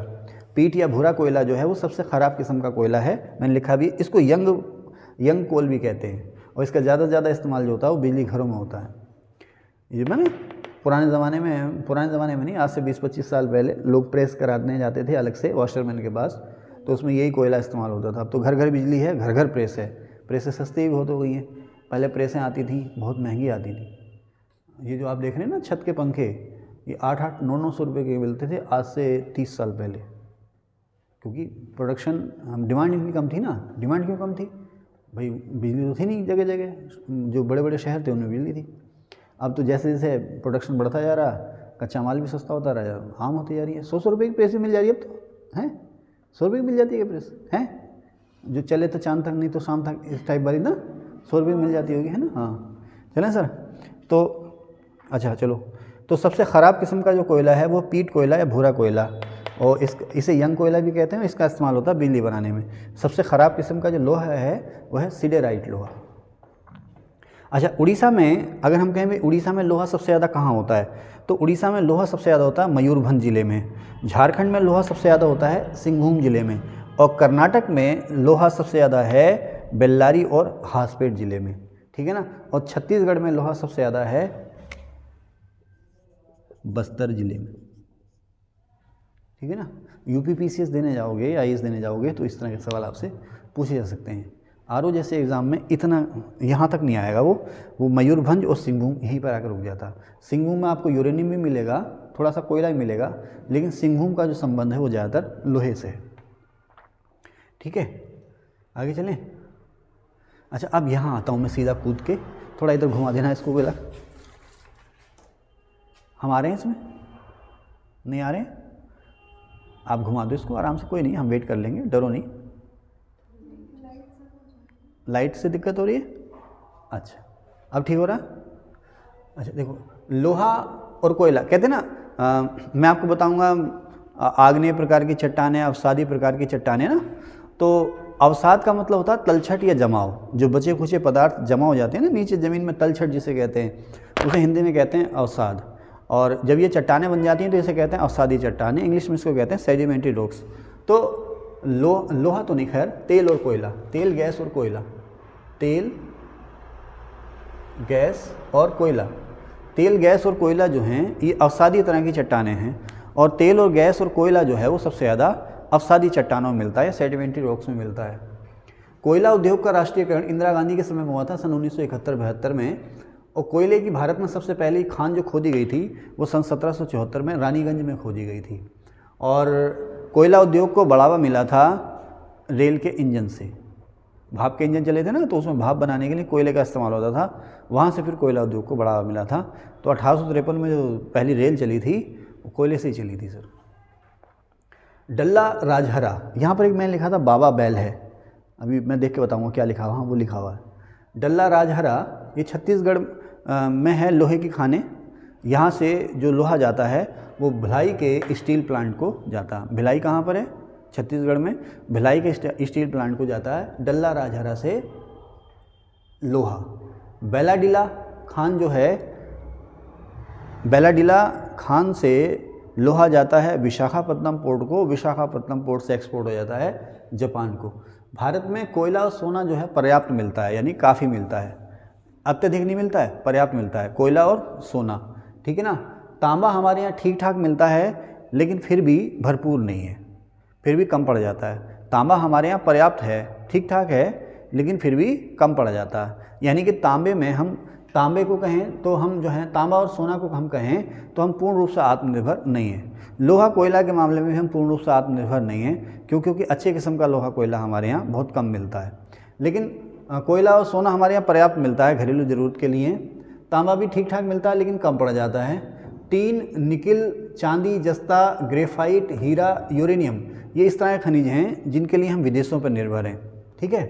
Speaker 1: पीट या भूरा कोयला जो है वो सबसे ख़राब किस्म का कोयला है। मैंने लिखा भी, इसको यंग कोल भी कहते हैं, और इसका ज़्यादा से ज़्यादा इस्तेमाल जो होता है वो बिजली घरों में होता है। ये मैंने पुराने ज़माने में नहीं, आज से 20-25 साल पहले लोग प्रेस कराने जाते थे अलग से वॉशरमैन के पास, तो उसमें यही कोयला इस्तेमाल होता था। अब तो घर घर बिजली है, घर घर प्रेस है। प्रेसें सस्ती भी बहुत हो गई हैं। पहले प्रेसें आती थी, बहुत महंगी आती थी। ये जो आप देख रहे हैं ना छत के पंखे, ये 8-8, 900 रुपये के मिलते थे आज से 30 साल पहले, क्योंकि प्रोडक्शन, डिमांड इतनी कम थी ना। डिमांड क्यों कम थी भाई? बिजली तो थी नहीं जगह जगह, जो बड़े बड़े शहर थे उनमें बिजली थी। अब तो जैसे जैसे प्रोडक्शन बढ़ता जा रहा, कच्चा माल भी सस्ता होता रहा, आम होती जा रही है। 100 रुपये की प्रेस भी मिल जा रही है अब तो, हैं 100 रुपये की मिल जाती है प्रेस, हैं जो चले तो चांद तक नहीं तो शाम तक, इस टाइप वाली ना 100 रुपये की मिल जाती होगी, है ना। हाँ चलें सर। तो अच्छा चलो, तो सबसे ख़राब किस्म का जो कोयला है वो पीट कोयला या भूरा कोयला, और इसे यंग कोयला भी कहते हैं। इसका इस्तेमाल होता है बिजली बनाने में। सबसे ख़राब किस्म का जो लोहा है वह है सिडेराइट लोहा। अच्छा, उड़ीसा में अगर हम कहें भाई उड़ीसा में लोहा सबसे ज़्यादा कहाँ होता है, तो उड़ीसा में लोहा सबसे ज़्यादा होता है मयूरभंज ज़िले में। झारखंड में लोहा सबसे ज़्यादा होता है सिंहभूम ज़िले में, और कर्नाटक में लोहा सबसे ज़्यादा है बेल्लारी और हासपेट ज़िले में, ठीक है ना। और छत्तीसगढ़ में लोहा सबसे ज़्यादा है बस्तर ज़िले में, ठीक है ना। यूपीपीसीएस देने जाओगे, आईएएस देने जाओगे तो इस तरह के सवाल आपसे पूछे जा सकते हैं। आरओ जैसे एग्ज़ाम में इतना यहाँ तक नहीं आएगा, वो मयूरभंज और सिंहभूम यहीं पर आकर रुक जाता। सिंहभूम में आपको यूरेनियम भी मिलेगा, थोड़ा सा कोयला भी मिलेगा, लेकिन सिंहभूम का जो संबंध है वो ज़्यादातर लोहे से है, ठीक है। आगे चलें। अच्छा, अब यहाँ आता हूँ मैं सीधा कूद के, थोड़ा इधर घुमा देना इसको। कोयला हम आ रहे हैं इसमें, नहीं आ रहे हैं, आप घुमा दो इसको आराम से, कोई नहीं, हम वेट कर लेंगे, डरो नहीं। लाइट से दिक्कत हो रही है, अच्छा अब ठीक हो रहा है। अच्छा देखो, लोहा और कोयला कहते हैं ना, मैं आपको बताऊंगा आग्नेय प्रकार की चट्टानें, अवसादी प्रकार की चट्टानें ना। तो अवसाद का मतलब होता है तलछट या जमाव, जो बचे खुचे पदार्थ जमा हो जाते हैं ना नीचे ज़मीन में, तलछट जिसे कहते हैं, उसे हिंदी में कहते हैं अवसाद। और जब ये चट्टानें बन जाती हैं तो इसे कहते हैं अवसादी चट्टानें, इंग्लिश में इसको कहते हैं सेडिमेंट्री रॉक्स। तो लोहा तो नहीं, खैर तेल और कोयला, तेल गैस और कोयला, तेल गैस और कोयला, तेल गैस और कोयला जो हैं ये अवसादी तरह की चट्टानें हैं, और तेल और गैस और कोयला जो है वो सबसे ज़्यादा अवसादी चट्टानों में मिलता है, सेडिमेंट्री रॉक्स में मिलता है। कोयला उद्योग का राष्ट्रीयकरण इंदिरा गांधी के समय में हुआ था सन 1971-72 में, और कोयले की भारत में सबसे पहली खान जो खोदी गई थी वो सन 1774 में रानीगंज में खोदी गई थी। और कोयला उद्योग को बढ़ावा मिला था रेल के इंजन से, भाप के इंजन चले थे ना, तो उसमें भाप बनाने के लिए कोयले का इस्तेमाल होता था, वहाँ से फिर कोयला उद्योग को बढ़ावा मिला था। तो 1853 में जो पहली रेल चली थी वो कोयले से ही चली थी सर। डल्ला राजहरा, यहाँ पर एक मैंने लिखा था बाबा बैल है, अभी मैं देख के बताऊँगा क्या लिखा हुआ, वो लिखा हुआ है डल्ला राजहरा, ये छत्तीसगढ़ में है लोहे की खाने। यहाँ से जो लोहा जाता है वो भिलाई के स्टील प्लांट को जाता है। भिलाई कहाँ पर है? छत्तीसगढ़ में। भिलाई के स्टील प्लांट को जाता है डल्ला राजहरा से लोहा। बेलाडीला खान जो है, बेलाडीला खान से लोहा जाता है विशाखापट्टनम पोर्ट को, विशाखापट्टनम पोर्ट से एक्सपोर्ट हो जाता है जापान को। भारत में कोयला और सोना जो है पर्याप्त मिलता है, यानी काफ़ी मिलता है, अत्यधिक नहीं मिलता है, पर्याप्त मिलता है कोयला और सोना, ठीक है ना। तांबा हमारे यहाँ ठीक ठाक मिलता है, लेकिन फिर भी भरपूर नहीं है, फिर भी कम पड़ जाता है। तांबा हमारे यहाँ पर्याप्त है, ठीक ठाक है, लेकिन फिर भी कम पड़ जाता है। यानी कि तांबे में हम तांबे को कहें तो हम जो है तांबा और सोना को हम कहें तो हम पूर्ण रूप से आत्मनिर्भर नहीं हैं। लोहा कोयला के मामले में हम पूर्ण रूप से आत्मनिर्भर नहीं हैं, क्योंकि अच्छे किस्म का लोहा कोयला हमारे यहाँ बहुत कम मिलता है। लेकिन कोयला और सोना हमारे यहाँ पर्याप्त मिलता है घरेलू ज़रूरत के लिए। तांबा भी ठीक ठाक मिलता है, लेकिन कम पड़ जाता है। टीन, निकिल, चांदी, जस्ता, ग्रेफाइट, हीरा, यूरेनियम, ये इस तरह के खनिज हैं जिनके लिए हम विदेशों पर निर्भर हैं, ठीक है।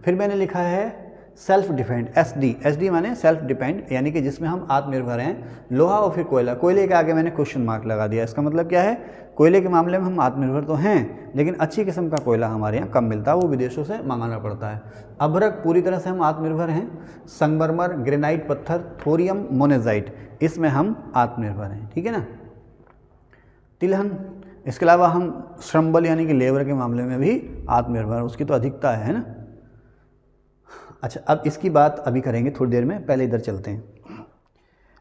Speaker 1: फिर मैंने लिखा है सेल्फ डिपेंड, एसडी माने सेल्फ डिपेंड, यानी कि जिसमें हम आत्मनिर्भर हैं। लोहा और फिर कोयला, कोयले के आगे मैंने क्वेश्चन मार्क लगा दिया। इसका मतलब क्या है? कोयले के मामले में हम आत्मनिर्भर तो हैं, लेकिन अच्छी किस्म का कोयला हमारे यहाँ कम मिलता है, वो विदेशों से मंगाना पड़ता है। अभ्रक पूरी तरह से हम आत्मनिर्भर हैं। संगमरमर, ग्रेनाइट पत्थर, थोरियम, मोनेजाइट, इसमें हम आत्मनिर्भर हैं, ठीक है ना। तिलहन, इसके अलावा हम श्रम बल यानी कि लेबर के मामले में भी आत्मनिर्भर, उसकी तो अधिकता है ना। अच्छा, अब इसकी बात अभी करेंगे थोड़ी देर में, पहले इधर चलते हैं।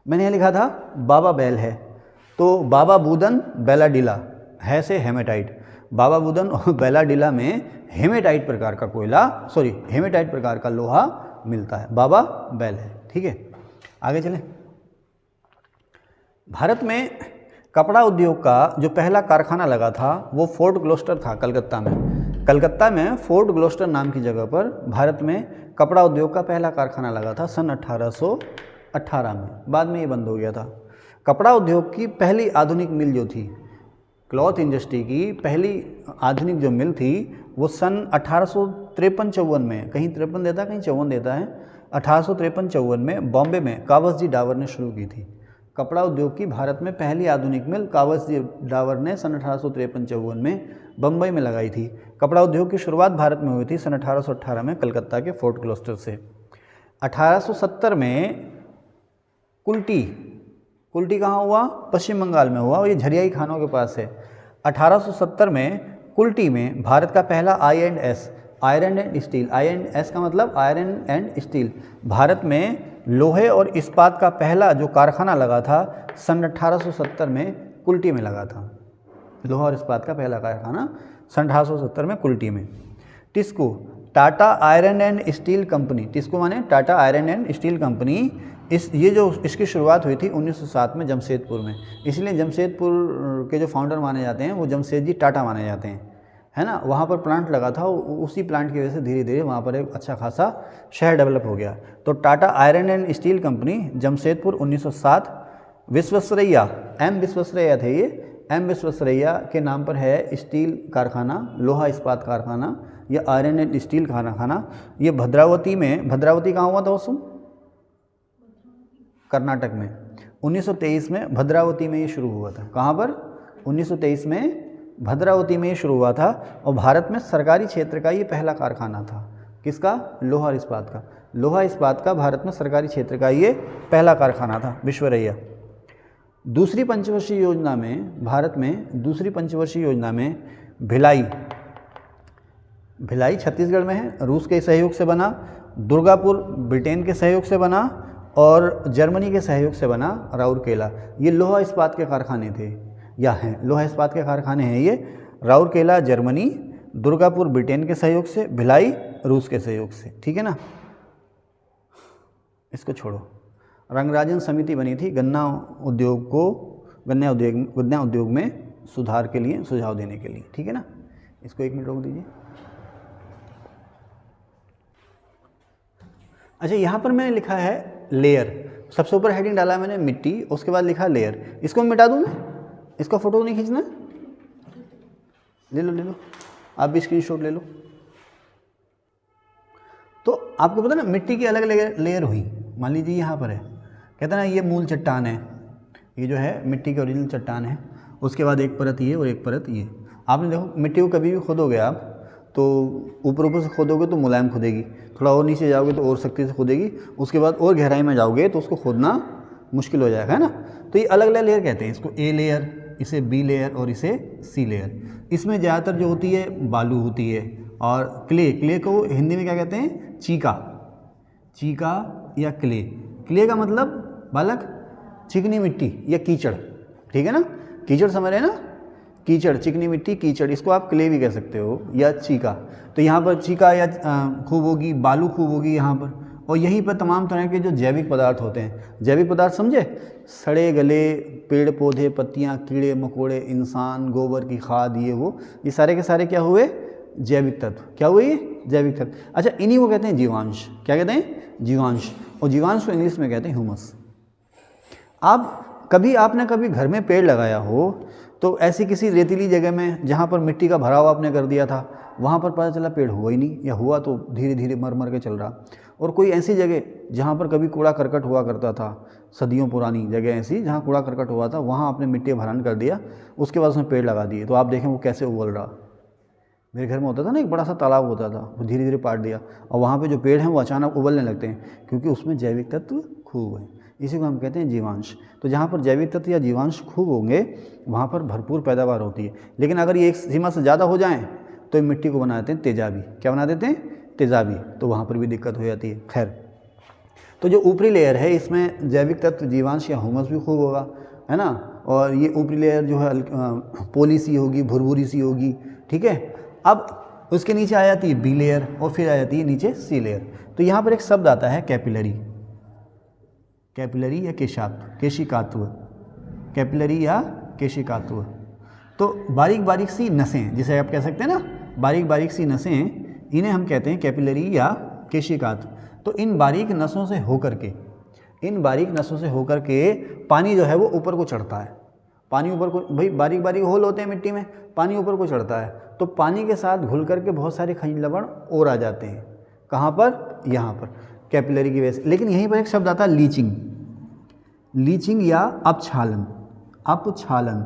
Speaker 1: मैंने यहाँ लिखा था बाबा बैल है, तो बाबा बूदन बेलाडीला है से हेमेटाइट। बाबा बूदन और बेलाडीला में हेमेटाइट प्रकार का कोयला, हेमेटाइट प्रकार का लोहा मिलता है। बाबा बैल है, ठीक है। आगे चलें। भारत में कपड़ा उद्योग का जो पहला कारखाना लगा था वो फोर्ट ग्लोस्टर था, कलकत्ता में। कलकत्ता में फोर्ट ग्लोस्टर नाम की जगह पर भारत में कपड़ा उद्योग का पहला कारखाना लगा था सन 18 में, बाद में ये बंद हो गया था। कपड़ा उद्योग की पहली आधुनिक मिल जो थी, क्लॉथ इंडस्ट्री की पहली आधुनिक जो मिल थी वो सन 1853-54 में, कहीं 53 देता है कहीं 54 देता है, 1853-54 में बॉम्बे में कावसजी डावर ने शुरू की थी। कपड़ा उद्योग की भारत में पहली आधुनिक मिल कावसजी डावर ने सन 1853-54 में बम्बई में लगाई थी। कपड़ा उद्योग की शुरुआत भारत में हुई थी सन 1818 में कलकत्ता के फोर्ट ग्लॉस्टर से। 1870 में कुल्टी कहाँ हुआ? पश्चिम बंगाल में हुआ और ये झरियाई खानों के पास है। 1870 में कुल्टी में भारत का पहला I&S, iron and steel, I&S का मतलब आयरन एंड स्टील, भारत में लोहे और इस्पात का पहला जो कारखाना लगा था सन 1870 में कुल्टी में लगा था। लोहा और इस्पात का पहला कारखाना सन 1870 में कुल्टी में। TISCO, Tata iron and steel company, TISCO माने Tata iron and steel company, इसकी शुरुआत हुई थी 1907 में जमशेदपुर में। इसलिए जमशेदपुर के जो फाउंडर माने जाते हैं वो जमशेद जी टाटा माने जाते हैं, है ना। वहाँ पर प्लांट लगा था, उसी प्लांट की वजह से धीरे धीरे वहाँ पर एक अच्छा खासा शहर डेवलप हो गया। तो Tata iron and steel company Jamshedpur 1907। Visvesvaraya, M Visvesvaraya थे ये, एम विश्वेश्वरैया के नाम पर है स्टील कारखाना, लोहा इस्पात कारखाना या आयरन एंड स्टील कारखाना। ये भद्रावती में, भद्रावती कहाँ हुआ था उसमें? कर्नाटक में। 1923 में भद्रावती में ये शुरू हुआ था। कहाँ पर? 1923 में भद्रावती में ये शुरू हुआ था और भारत में सरकारी क्षेत्र का ये पहला कारखाना था। किसका? लोहा इस्पात का। लोहा इस्पात का भारत में सरकारी क्षेत्र का ये पहला कारखाना था, विश्वेश्वरैया। दूसरी पंचवर्षीय योजना में, भारत में दूसरी पंचवर्षीय योजना में भिलाई छत्तीसगढ़ में है, रूस के सहयोग से बना, दुर्गापुर ब्रिटेन के सहयोग से बना और जर्मनी के सहयोग से बना राउरकेला। ये लोहा इस्पात के कारखाने थे या हैं, लोहा इस्पात के कारखाने हैं ये। राउरकेला जर्मनी, दुर्गापुर ब्रिटेन के सहयोग से, भिलाई रूस के सहयोग से, ठीक है ना। इसको छोड़ो। रंगराजन समिति बनी थी गन्ना उद्योग में सुधार के लिए, सुझाव देने के लिए, ठीक है ना। इसको 1 मिनट रोक दीजिए। अच्छा, यहाँ पर मैंने लिखा है लेयर, सबसे ऊपर हेडिंग डाला है मैंने मिट्टी, उसके बाद लिखा लेयर। इसको मिटा दूँ मैं? इसका फ़ोटो नहीं खींचना? ले लो, आप भी स्क्रीनशॉट ले लो। तो आपको पता ना मिट्टी की अलग अलग लेयर हुई। मान लीजिए यहाँ पर है, कहते हैं ना ये मूल चट्टान है, ये जो है मिट्टी की ओरिजिनल चट्टान है। उसके बाद एक परत ये और एक परत ये। आपने देखो मिट्टी को कभी भी खोदोगे आप तो ऊपर से खोदोगे तो मुलायम खोदेगी, थोड़ा और नीचे जाओगे तो और सख्ती से खोदेगी, उसके बाद और गहराई में जाओगे तो उसको खोदना मुश्किल हो जाएगा, है ना। तो ये अलग अलग लेयर कहते हैं इसको, ए लेयर, इसे बी लेयर और इसे सी लेयर। इसमें ज़्यादातर जो होती है बालू होती है और क्ले को हिंदी में क्या कहते हैं? चीका या क्ले का मतलब बालक चिकनी मिट्टी या कीचड़, ठीक है ना। कीचड़ समझ रहे हैं ना, कीचड़, चिकनी मिट्टी, कीचड़, इसको आप क्ले भी कह सकते हो या चीका। तो यहाँ पर चीका या खूब होगी, बालू खूब होगी यहाँ पर। और यहीं पर तमाम तरह के जो जैविक पदार्थ होते हैं, जैविक पदार्थ समझे? सड़े गले पेड़ पौधे, पत्तियाँ, कीड़े मकोड़े, इंसान, गोबर की खाद, ये सारे के सारे क्या हुए? जैविक तत्व। क्या हुए? जैविक तत्व। अच्छा, इन्हीं को कहते हैं जीवांश। क्या कहते हैं? जीवांश। और जीवांश को इंग्लिश में कहते हैं ह्यूमस। आपने कभी घर में पेड़ लगाया हो तो ऐसी किसी रेतीली जगह में जहाँ पर मिट्टी का भराव आपने कर दिया था, वहाँ पर पता चला पेड़ हुआ ही नहीं, या हुआ तो धीरे धीरे मर के चल रहा। और कोई ऐसी जगह जहाँ पर कभी कूड़ा करकट हुआ करता था, सदियों पुरानी जगह ऐसी जहाँ कूड़ा करकट हुआ था, वहाँ आपने मिट्टी भरान कर दिया, उसके बाद उसमें पेड़ लगा दिए, तो आप देखें वो कैसे उबल रहा। मेरे घर में होता था ना, एक बड़ा सा तालाब होता था, वो धीरे धीरे पाट दिया और वहाँ पे जो पेड़ हैं वो अचानक उबलने लगते हैं, क्योंकि उसमें जैविक तत्व खूब हैं। इसी को हम कहते हैं जीवांश। तो जहाँ पर जैविक तत्व या जीवांश खूब होंगे वहाँ पर भरपूर पैदावार होती है। लेकिन अगर ये एक सीमा से ज़्यादा हो जाएँ तो मिट्टी को बना देते हैं तेजाबी। क्या बना देते हैं? तेजाबी। तो वहाँ पर भी दिक्कत हो जाती है। खैर, तो जो ऊपरी लेयर है इसमें जैविक तत्व, जीवांश या ह्यूमस भी खूब होगा, है ना। और ये ऊपरी लेयर जो है पोली सी होगी, भुरभुरी सी होगी, ठीक है। अब उसके नीचे आ जाती है बी लेयर और फिर आ जाती है नीचे सी लेयर। तो यहाँ पर एक शब्द आता है कैपिलरी, कैपिलरी या केशिकात्व, कैपिलरी या केशिकात्व। तो बारीक बारीक सी नसें, जिसे आप कह सकते हैं ना बारीक बारीक सी नसें, इन्हें हम कहते हैं कैपिलरी या केशिकात्व। तो इन बारीक नसों से होकर के इन बारीक नसों से होकर के पानी जो है वो ऊपर को चढ़ता है। पानी ऊपर को, भाई बारीक बारीक होल होते हैं मिट्टी में, पानी ऊपर को चढ़ता है, तो पानी के साथ घुल करके बहुत सारे खनिज लवण और आ जाते हैं। कहाँ पर? यहाँ पर कैपिलरी की वजह से। लेकिन यहीं पर एक शब्द आता है लीचिंग, लीचिंग या अपक्षालन। अपक्षालन,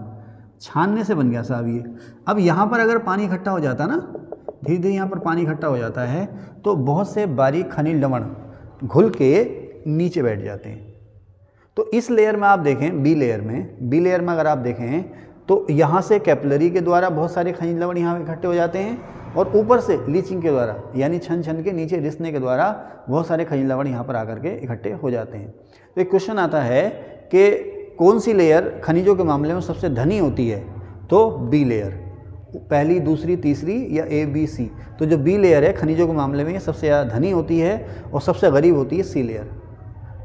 Speaker 1: छानने से बन गया साहब ये। अब यहाँ पर अगर पानी इकट्ठा हो जाता ना, धीरे धीरे यहाँ पर पानी इकट्ठा हो जाता है, तो बहुत से बारीक खनिज लवण घुल के नीचे बैठ जाते हैं। तो इस लेयर में आप देखें, बी लेयर में अगर आप देखें तो यहाँ से कैपिलरी के द्वारा बहुत सारे खनिज लवण यहाँ इकट्ठे हो जाते हैं, और ऊपर से लीचिंग के द्वारा यानी छन छन के नीचे रिसने के द्वारा बहुत सारे खनिज लवण यहाँ पर आकर के इकट्ठे हो जाते हैं। तो एक क्वेश्चन आता है कि कौन सी लेयर खनिजों के मामले में सबसे धनी होती है? तो बी लेयर, पहली, दूसरी, तीसरी या ए बी सी। तो जो बी लेयर है खनिजों के मामले में ये सबसे ज़्यादा धनी होती है, और सबसे गरीब होती है सी लेयर।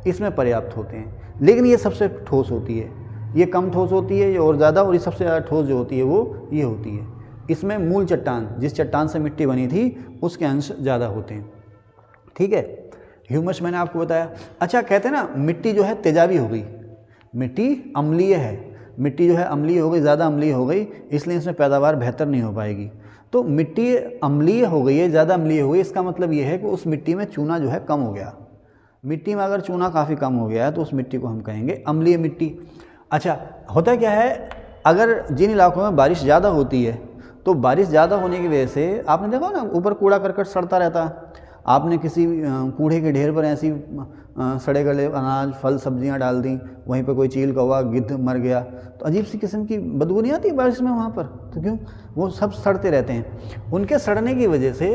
Speaker 1: इसमें पर्याप्त होते हैं, लेकिन ये सबसे ठोस होती है, ये कम ठोस होती है, ये और ज़्यादा, और ये सबसे ज़्यादा ठोस जो होती है वो ये होती है। इसमें मूल चट्टान, जिस चट्टान से मिट्टी बनी थी, उसके अंश ज़्यादा होते हैं। ठीक है, ह्यूमस मैंने आपको बताया। अच्छा, कहते हैं ना मिट्टी जो है तेजाबी हो गई, मिट्टी अम्लीय है, मिट्टी जो है अम्लीय हो गई, ज़्यादा अम्लीय हो गई, इसलिए इसमें पैदावार बेहतर नहीं हो पाएगी। तो मिट्टी अम्लीय हो गई है, ज़्यादा अम्लीय हो गई, इसका मतलब ये है कि उस मिट्टी में चूना जो है कम हो गया। मिट्टी में अगर चूना काफ़ी कम हो गया है तो उस मिट्टी को हम कहेंगे अम्लीय मिट्टी। अच्छा, होता क्या है, अगर जिन इलाकों में बारिश ज़्यादा होती है तो बारिश ज़्यादा होने की वजह से आपने देखा ना ऊपर कूड़ा करकट सड़ता रहता है। आपने किसी कूड़े के ढेर पर ऐसी सड़े गले अनाज, फल, सब्जियां डाल दी, वहीं पर कोई चील कौवा, गिद्ध मर गया, तो अजीब सी किस्म की बदबू नहीं आती बारिश में वहाँ पर? तो क्यों? वो सब सड़ते रहते हैं। उनके सड़ने की वजह से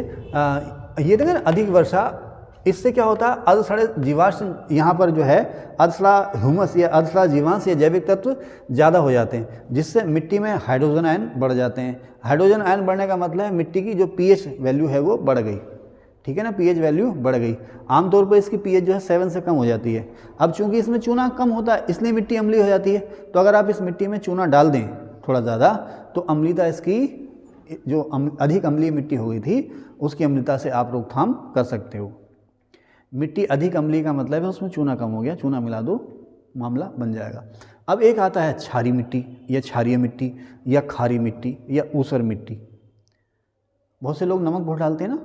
Speaker 1: ये देखें अधिक वर्षा, इससे क्या होता है, अधसड़े जीवाश्म यहाँ पर जो है अधसड़ा ह्यूमस या अधसड़ा जीवांश या जैविक तत्व ज़्यादा हो जाते हैं, जिससे मिट्टी में हाइड्रोजन आयन बढ़ जाते हैं। हाइड्रोजन आयन बढ़ने का मतलब है मिट्टी की जो पीएच वैल्यू है वो बढ़ गई। ठीक है ना, पीएच वैल्यू बढ़ गई। आमतौर पर इसकी पीएच जो है 7 से कम हो जाती है। अब चूंकि इसमें चूना कम होता है इसलिए मिट्टी अम्लीय हो जाती है। तो अगर आप इस मिट्टी में चूना डाल दें थोड़ा ज़्यादा, तो अम्लीयता इसकी जो अधिक अम्लीय मिट्टी हो गई थी उसकी अम्लीयता से आप रोकथाम कर सकते हो। मिट्टी अधिक अम्लीय का मतलब है उसमें चूना कम हो गया, चूना मिला दो, मामला बन जाएगा। अब एक आता है क्षारीय मिट्टी या क्षारीय मिट्टी या खारी मिट्टी या ऊसर मिट्टी। बहुत से लोग नमक बहुत डालते हैं ना,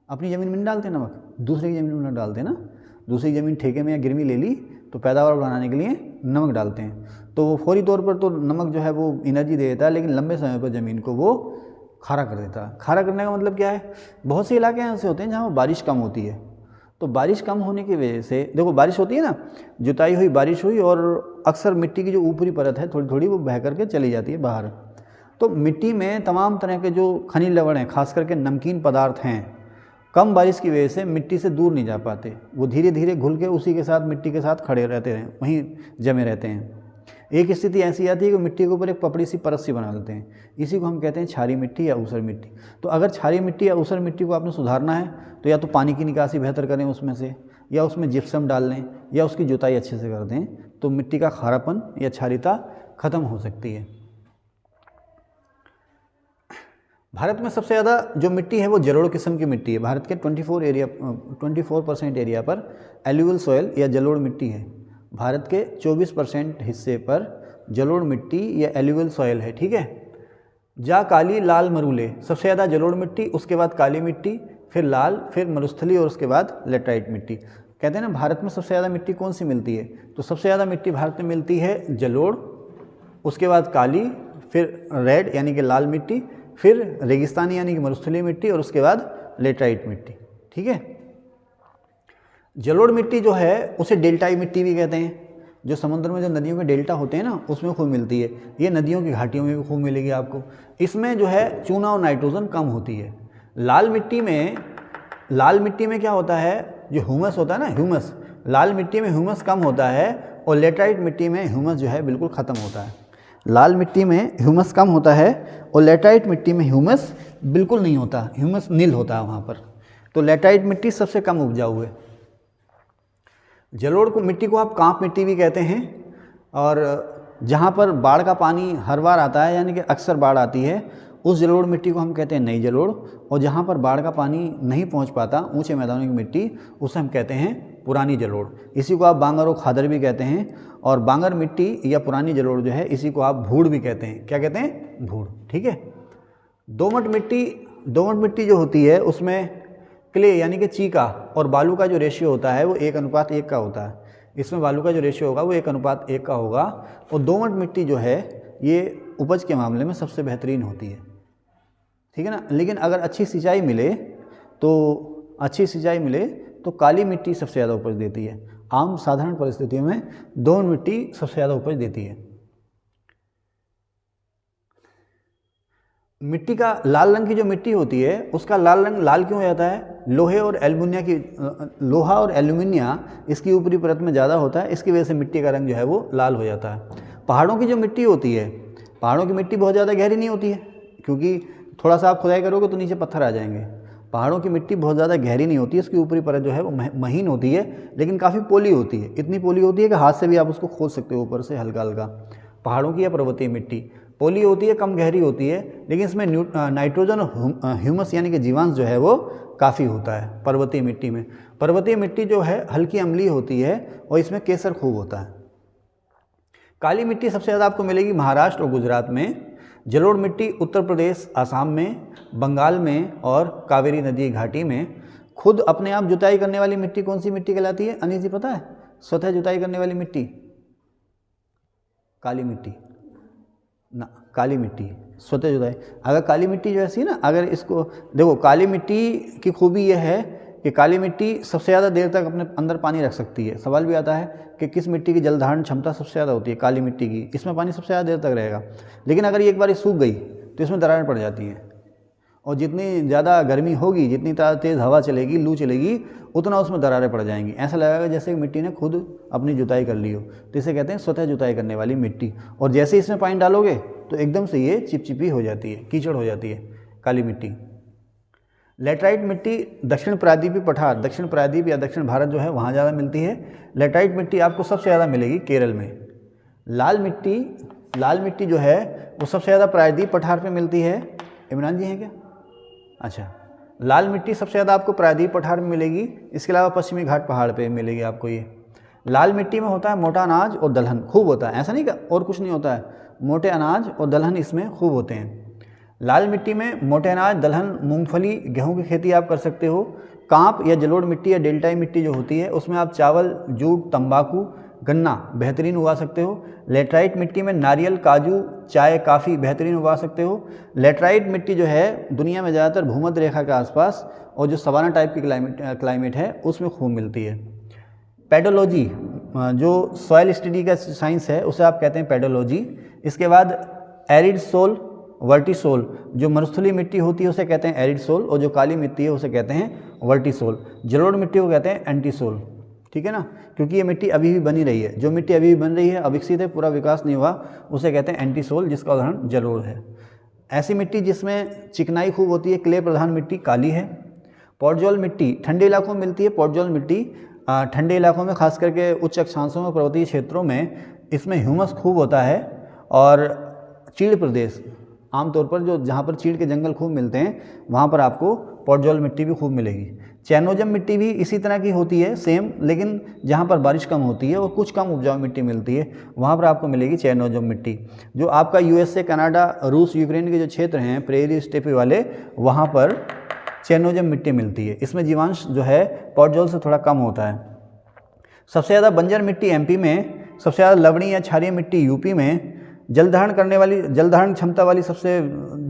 Speaker 1: अपनी ज़मीन में नहीं डालते नमक, दूसरे की ज़मीन में डालते हैं ना। दूसरी ज़मीन ठेके में या गिरवी ले ली तो पैदावार बढ़ाने के लिए नमक डालते हैं, तो वो फौरी तौर पर तो नमक जो है वो एनर्जी दे देता है, लेकिन लंबे समय पर ज़मीन को वो खारा कर देता है। खारा करने का मतलब क्या है, बहुत से इलाके ऐसे होते हैं जहाँ बारिश कम होती है, तो बारिश कम होने की वजह से देखो बारिश होती है ना, जुताई हुई, बारिश हुई, और अक्सर मिट्टी की जो ऊपरी परत है थोड़ी थोड़ी वो बह करके चली जाती है बाहर। तो मिट्टी में तमाम तरह के जो खनिज लवण हैं, खास करके नमकीन पदार्थ हैं, कम बारिश की वजह से मिट्टी से दूर नहीं जा पाते, वो धीरे धीरे घुल के उसी के साथ मिट्टी के साथ खड़े रहते हैं, वहीं जमे रहते हैं। एक स्थिति ऐसी आती है कि मिट्टी के ऊपर एक पपड़ी सी परत सी बना लेते हैं, इसी को हम कहते हैं क्षारीय मिट्टी या ऊसर मिट्टी। तो अगर क्षारीय मिट्टी या ऊसर मिट्टी को आपने सुधारना है तो या तो पानी की निकासी बेहतर करें उसमें से, या उसमें जिप्सम डाल लें, या उसकी जुताई अच्छे से कर दें, तो मिट्टी का खारापन या क्षारीयता खत्म हो सकती है। भारत में सबसे ज़्यादा जो मिट्टी है वो जलोढ़ किस्म की मिट्टी है। भारत के 24% एरिया पर एल्यूवियल सॉइल या जलोढ़ मिट्टी है। भारत के 24% हिस्से पर जलोढ़ मिट्टी या एल्यूवियल सॉइल है। ठीक है, जा काली लाल मरूले, सबसे ज़्यादा जलोढ़ मिट्टी, उसके बाद काली मिट्टी, फिर लाल, फिर मरुस्थली, और उसके बाद लेटराइट मिट्टी। कहते हैं ना भारत में सबसे ज़्यादा मिट्टी कौन सी मिलती है, तो सबसे ज़्यादा मिट्टी भारत में मिलती है जलोढ़, उसके बाद काली, फिर रेड यानी कि लाल मिट्टी, फिर रेगिस्तानी यानी कि मरुस्थलीय मिट्टी, और उसके बाद लेटराइट मिट्टी। ठीक है, जलोढ़ मिट्टी जो है उसे डेल्टाई मिट्टी भी कहते हैं। जो समुद्र में जो नदियों के डेल्टा होते हैं ना उसमें खूब मिलती है, ये नदियों की घाटियों में भी खूब मिलेगी आपको। इसमें जो है चूना और नाइट्रोजन कम होती है। लाल मिट्टी में क्या होता है, जो ह्यूमस होता है ना, ह्यूमस, लाल मिट्टी में ह्यूमस कम होता है, और लेटराइट मिट्टी में ह्यूमस जो है बिल्कुल ख़त्म होता है। लाल मिट्टी में ह्यूमस कम होता है और लेटराइट मिट्टी में ह्यूमस बिल्कुल नहीं होता, ह्यूमस नील होता है वहाँ पर। तो लेटराइट मिट्टी सबसे कम उपजाऊ है। जलोढ़ को मिट्टी को आप कांप मिट्टी भी कहते हैं, और जहाँ पर बाढ़ का पानी हर बार आता है यानी कि अक्सर बाढ़ आती है, उस जलोढ़ मिट्टी को हम कहते हैं नई जलोढ़, और जहाँ पर बाढ़ का पानी नहीं पहुँच पाता, ऊंचे मैदानों की मिट्टी, उसे हम कहते हैं पुरानी जलोढ़, इसी को आप बांगर और खादर भी कहते हैं। और बांगर मिट्टी या पुरानी जलोढ़ जो है इसी को आप भूड़ भी कहते हैं। क्या कहते हैं? भूड़। ठीक है। दोमट मिट्टी जो होती है उसमें क्ले यानी कि चीका और बालू का जो रेशियो होता है वो 1:1 का होता है। इसमें बालू का जो रेशियो होगा वो 1:1 का होगा। और दोमट मिट्टी जो है ये उपज के मामले में सबसे बेहतरीन होती है। ठीक है ना। लेकिन अगर अच्छी सिंचाई मिले तो काली मिट्टी सबसे ज़्यादा उपज देती है। आम साधारण परिस्थितियों में दोमट मिट्टी सबसे ज़्यादा उपज देती है। मिट्टी का लाल रंग की जो मिट्टी होती है उसका लाल रंग लाल क्यों हो जाता है? लोहा और एल्यूमिनिया इसकी ऊपरी परत में ज़्यादा होता है, इसकी वजह से मिट्टी का रंग जो है वो लाल हो जाता है। पहाड़ों की जो मिट्टी होती है, पहाड़ों की मिट्टी बहुत ज़्यादा गहरी नहीं होती है, क्योंकि थोड़ा सा आप खुदाई करोगे तो नीचे पत्थर आ जाएंगे। पहाड़ों की मिट्टी बहुत ज़्यादा गहरी नहीं होती है, इसकी ऊपरी परत जो है वो महीन होती है, लेकिन काफ़ी पोली होती है। इतनी पोली होती है कि हाथ से भी आप उसको खोद सकते हो ऊपर से हल्का हल्का। पहाड़ों की या पर्वतीय मिट्टी पोली होती है, कम गहरी होती है, लेकिन इसमें नाइट्रोजन और ह्यूमस यानी कि जीवांश जो है वो काफ़ी होता है पर्वतीय मिट्टी में। पर्वतीय मिट्टी जो है हल्की अम्लीय होती है और इसमें केसर खूब होता है। काली मिट्टी सबसे ज़्यादा आपको मिलेगी महाराष्ट्र और गुजरात में। जलोढ़ मिट्टी उत्तर प्रदेश, आसाम में, बंगाल में और कावेरी नदी घाटी में। खुद अपने आप जुताई करने वाली मिट्टी कौन सी मिट्टी कहलाती है? अनिल जी पता है? स्वतः जुताई करने वाली मिट्टी काली मिट्टी ना, काली मिट्टी स्वतः जुताई। अगर काली मिट्टी जो ऐसी है ना, अगर इसको देखो, काली मिट्टी की खूबी यह है कि काली मिट्टी सबसे ज़्यादा देर तक अपने अंदर पानी रख सकती है। सवाल भी आता है कि किस मिट्टी की जल धारण क्षमता सबसे ज़्यादा होती है? काली मिट्टी की। इसमें पानी सबसे ज़्यादा देर तक रहेगा, लेकिन अगर ये एक बार सूख गई तो इसमें दरारें पड़ जाती हैं। और जितनी ज़्यादा गर्मी होगी, जितनी तेज़ हवा चलेगी, लू चलेगी, उतना उसमें दरारें पड़ जाएंगी। ऐसा लगेगा जैसे कि मिट्टी ने खुद अपनी जुताई कर ली हो। तो इसे कहते हैं स्वतः जुताई करने वाली मिट्टी। और जैसे इसमें पानी डालोगे तो एकदम से ये चिपचिपी हो जाती है, कीचड़ हो जाती है काली मिट्टी। लेटराइट मिट्टी दक्षिण प्रायद्वीपीय पठार, दक्षिण प्रायद्वीप या दक्षिण भारत जो है वहाँ ज़्यादा मिलती है। लेटराइट मिट्टी आपको सबसे ज़्यादा मिलेगी केरल में। लाल मिट्टी जो है वो सबसे ज़्यादा प्रायद्वीप पठार पे मिलती है। इमरान जी हैं क्या? अच्छा, लाल मिट्टी सबसे ज़्यादा आपको प्रायद्वीप पठार में मिलेगी। इसके अलावा पश्चिमी घाट पहाड़ पे मिलेगी आपको। ये लाल मिट्टी में होता है मोटा अनाज और दलहन खूब होता है। ऐसा नहीं कि और कुछ नहीं होता है, मोटे अनाज और दलहन इसमें खूब होते हैं। लाल मिट्टी में मोटे अनाज, दलहन, मूंगफली, गेहूं की खेती आप कर सकते हो। कांप या जलोढ़ मिट्टी या डेल्टाई मिट्टी जो होती है उसमें आप चावल, जूट, तंबाकू, गन्ना बेहतरीन उगा सकते हो। लेटराइट मिट्टी में नारियल, काजू, चाय, काफ़ी बेहतरीन उगा सकते हो। लेटराइट मिट्टी जो है दुनिया में ज़्यादातर भूमध्य रेखा के आसपास और जो सवाना टाइप की क्लाइमेट है उसमें खूब मिलती है। पेडोलॉजी, जो सॉइल स्टडी का साइंस है उसे आप कहते हैं पेडोलॉजी। इसके बाद एरिड सोल, वर्टिसोल, जो मरुस्थलीय मिट्टी होती है उसे कहते हैं एरिड सोल, और जो काली मिट्टी है उसे कहते हैं वर्टिसोल। जलोढ़ मिट्टी को कहते हैं एंटीसोल। ठीक है ना, क्योंकि ये मिट्टी अभी भी बनी रही है। जो मिट्टी अभी भी बन रही है, अविकसित है, पूरा विकास नहीं हुआ, उसे कहते हैं एंटीसोल, जिसका उदाहरण जलोढ़ है। ऐसी मिट्टी जिसमें चिकनाई खूब होती है, क्ले प्रधान मिट्टी, काली है। पॉडजोल मिट्टी ठंडे इलाकों में मिलती है। पॉडजोल मिट्टी ठंडे इलाकों में, खास करके उच्च अक्षांशों में, पर्वतीय क्षेत्रों में इसमें ह्यूमस खूब होता है। और चीड़ प्रदेश, आमतौर पर जो जहाँ पर चीड़ के जंगल खूब मिलते हैं वहाँ पर आपको पॉडजोल मिट्टी भी खूब मिलेगी। चैनोजम मिट्टी भी इसी तरह की होती है सेम, लेकिन जहाँ पर बारिश कम होती है और कुछ कम उपजाऊ मिट्टी मिलती है वहाँ पर आपको मिलेगी चैनोजम मिट्टी। जो आपका यूएसए, कनाडा, रूस, यूक्रेन के जो क्षेत्र हैं प्रेरी स्टेपी वाले, वहाँ पर चैनोजम मिट्टी मिलती है। इसमें जीवांश जो है पॉडजोल से थोड़ा कम होता है। सबसे ज़्यादा बंजर मिट्टी एमपी में, सबसे ज़्यादा लवणी या क्षारीय मिट्टी यूपी में। जलधारण क्षमता वाली सबसे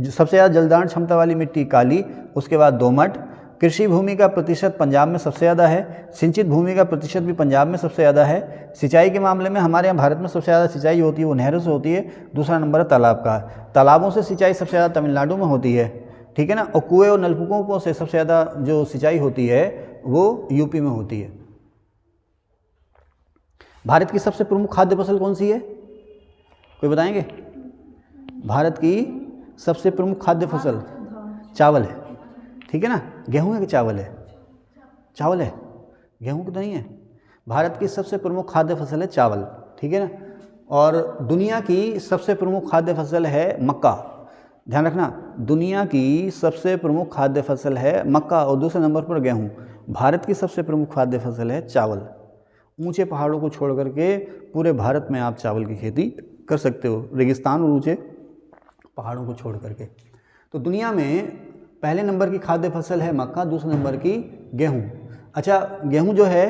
Speaker 1: ज़्यादा जलधारण क्षमता वाली मिट्टी काली, उसके बाद दोमट। कृषि भूमि का प्रतिशत पंजाब में सबसे ज़्यादा है। सिंचित भूमि का प्रतिशत भी पंजाब में सबसे ज़्यादा है। सिंचाई के मामले में हमारे यहाँ भारत में सबसे ज़्यादा सिंचाई होती है वो नहरों से होती है। दूसरा नंबर है तालाब का। तालाबों से सिंचाई सबसे ज़्यादा तमिलनाडु में होती है। ठीक है ना, और कुएँ और नलकूपों से सबसे ज़्यादा जो सिंचाई होती है वो यूपी में होती है। भारत की सबसे प्रमुख खाद्य फसल कौन सी है? कोई बताएंगे? भारत की सबसे प्रमुख खाद्य फसल चावल है। ठीक है ना, गेहूं है कि चावल है? चावल है, गेहूं तो नहीं है। भारत की सबसे प्रमुख खाद्य फसल है चावल। ठीक है ना, और दुनिया की सबसे प्रमुख खाद्य फसल है मक्का। ध्यान रखना, दुनिया की सबसे प्रमुख खाद्य फसल है मक्का और दूसरे नंबर पर गेहूं। भारत की सबसे प्रमुख खाद्य फसल है चावल। ऊंचे पहाड़ों को छोड़ करके पूरे भारत में आप चावल की खेती कर सकते हो, रेगिस्तान और ऊंचे पहाड़ों को छोड़ करके। तो दुनिया में पहले नंबर की खाद्य फसल है मक्का, दूसरे नंबर की गेहूँ। अच्छा, गेहूँ जो है,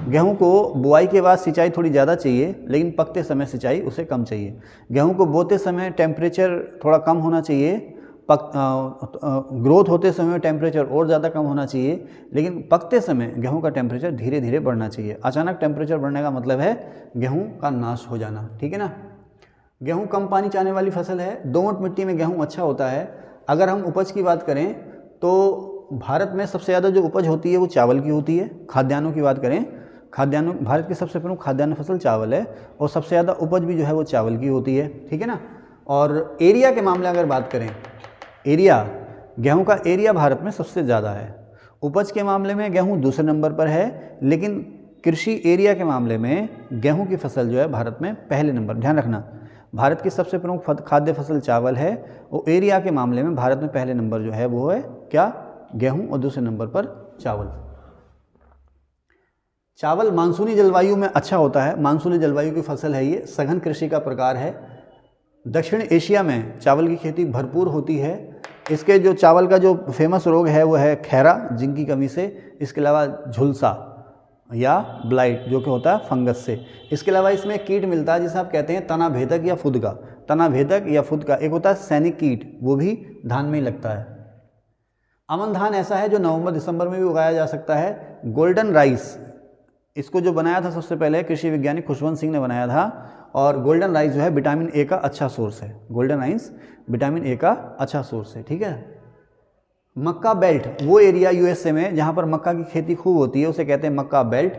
Speaker 1: गेहूँ को बुआई के बाद सिंचाई थोड़ी ज़्यादा चाहिए, लेकिन पकते समय सिंचाई उसे कम चाहिए। गेहूँ को बोते समय टेम्परेचर थोड़ा कम होना चाहिए, ग्रोथ होते समय टेम्परेचर और ज़्यादा कम होना चाहिए, लेकिन पकते समय गेहूं का टेम्परेचर धीरे धीरे बढ़ना चाहिए। अचानक टेम्परेचर बढ़ने का मतलब है गेहूं का नाश हो जाना, ठीक है ना। गेहूं कम पानी चाहने वाली फसल है। दोमट मिट्टी में गेहूं अच्छा होता है। अगर हम उपज की बात करें तो भारत में सबसे ज़्यादा जो उपज होती है वो चावल की होती है। खाद्यान्नों की बात करें, खाद्यान्न, भारत की सबसे प्रमुख खाद्यान्न फसल चावल है और सबसे ज़्यादा उपज भी जो है वो चावल की होती है, ठीक है ना। और एरिया के मामले अगर बात करें, एरिया, गेहूं का एरिया भारत में सबसे ज़्यादा है। उपज के मामले में गेहूं दूसरे नंबर पर है, लेकिन कृषि एरिया के मामले में गेहूं की फसल जो है भारत में पहले नंबर। ध्यान रखना, भारत की सबसे प्रमुख खाद्य फसल चावल है और एरिया के मामले में भारत में पहले नंबर जो है वो है क्या, गेहूं, और दूसरे नंबर पर चावल। चावल मानसूनी जलवायु में अच्छा होता है। मानसूनी जलवायु की फसल है ये, सघन कृषि का प्रकार है। दक्षिण एशिया में चावल की खेती भरपूर होती है। इसके जो चावल का जो फेमस रोग है वो है खैरा, जिंक की कमी से। इसके अलावा झुलसा या ब्लाइट जो कि होता है फंगस से। इसके अलावा इसमें कीट मिलता है जिसे आप कहते हैं तना भेदक या फुदका। तना भेदक या फुदका, एक होता है सैनिक कीट, वो भी धान में ही लगता है। अमन धान ऐसा है जो नवंबर दिसंबर में भी उगाया जा सकता है। गोल्डन राइस, इसको जो बनाया था सबसे पहले कृषि वैज्ञानिक खुशवंत सिंह ने बनाया था। और गोल्डन राइस जो है विटामिन ए का अच्छा सोर्स है। गोल्डन राइस विटामिन ए का अच्छा सोर्स है, ठीक है। मक्का बेल्ट, वो एरिया यूएसए में जहाँ पर मक्का की खेती खूब होती है उसे कहते हैं मक्का बेल्ट।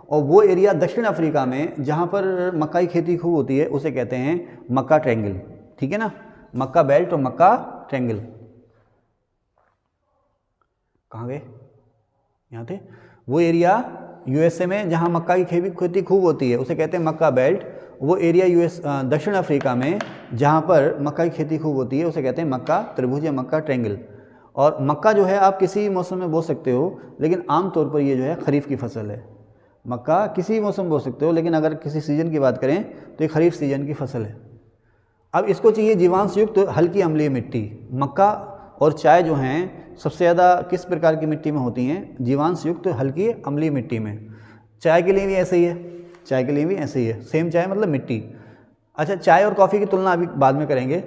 Speaker 1: और वो एरिया दक्षिण अफ्रीका में जहाँ पर मक्का की खेती खूब होती है उसे कहते हैं मक्का ट्रायंगल, ठीक है ना। मक्का बेल्ट और मक्का ट्रायंगल। कहाँ गए, यहाँ थे। वो एरिया यूएसए में जहाँ मक्का की खेती खूब होती है उसे कहते हैं मक्का बेल्ट। वो एरिया दक्षिण अफ्रीका में जहाँ पर मक्का की खेती खूब होती है उसे कहते हैं मक्का त्रिभुज या मक्का ट्रायंगल। और मक्का जो है आप किसी मौसम में बो सकते हो, लेकिन आमतौर पर ये जो है खरीफ की फसल है। मक्का किसी मौसम में बो सकते हो, लेकिन अगर किसी सीजन की बात करें तो ये खरीफ सीजन की फसल है। अब इसको चाहिए जीवांश युक्त हल्की अम्लीय मिट्टी। मक्का और चाय जो हैं सबसे ज़्यादा किस प्रकार की मिट्टी में होती हैं, जीवांश युक्त हल्की अम्लीय मिट्टी में। चाय के लिए भी ऐसे ही है, चाय के लिए भी ऐसे ही है, सेम चाय मतलब मिट्टी। अच्छा, चाय और कॉफ़ी की तुलना अभी बाद में करेंगे।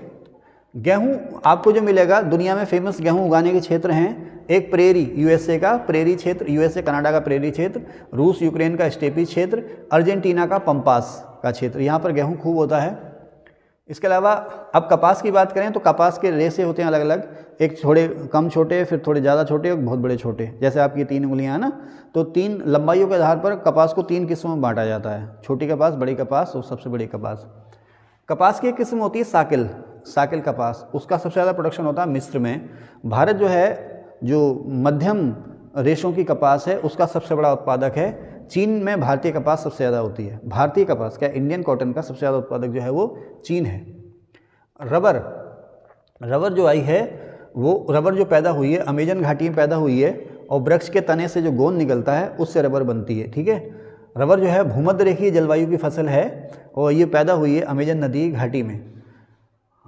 Speaker 1: गेहूं आपको जो मिलेगा, दुनिया में फेमस गेहूं उगाने के क्षेत्र हैं। एक प्रेरी, यूएसए का प्रेरी क्षेत्र, यूएसए कनाडा का प्रेरी क्षेत्र, रूस यूक्रेन का स्टेपी क्षेत्र, अर्जेंटीना का पंपास का क्षेत्र, यहाँ पर गेहूँ खूब होता है। इसके अलावा अब कपास की बात करें तो कपास के रेशे होते हैं अलग अलग, एक थोड़े कम छोटे, फिर थोड़े ज़्यादा छोटे और बहुत बड़े छोटे। जैसे आपकी 3 उंगलियां हैं ना, तो 3 लंबाइयों के आधार पर कपास को 3 किस्मों में बांटा जाता है, छोटी कपास, बड़ी कपास और सबसे बड़ी कपास। कपास की एक किस्म होती है साकिल, साकिल कपास, उसका सबसे ज़्यादा प्रोडक्शन होता है मिस्र में। भारत जो है जो मध्यम रेशों की कपास है उसका सबसे बड़ा उत्पादक है। चीन में भारतीय कपास सबसे ज़्यादा होती है। भारतीय कपास क्या, इंडियन कॉटन का सबसे ज़्यादा उत्पादक जो है वो चीन है। रबर, रबर जो आई है वो रबर जो पैदा हुई है अमेजन घाटी में पैदा हुई है, और वृक्ष के तने से जो गोंद निकलता है उससे रबर बनती है, ठीक है। रबर जो है भूमध्य रेखीय जलवायु की फसल है और ये पैदा हुई है अमेजन नदी घाटी में।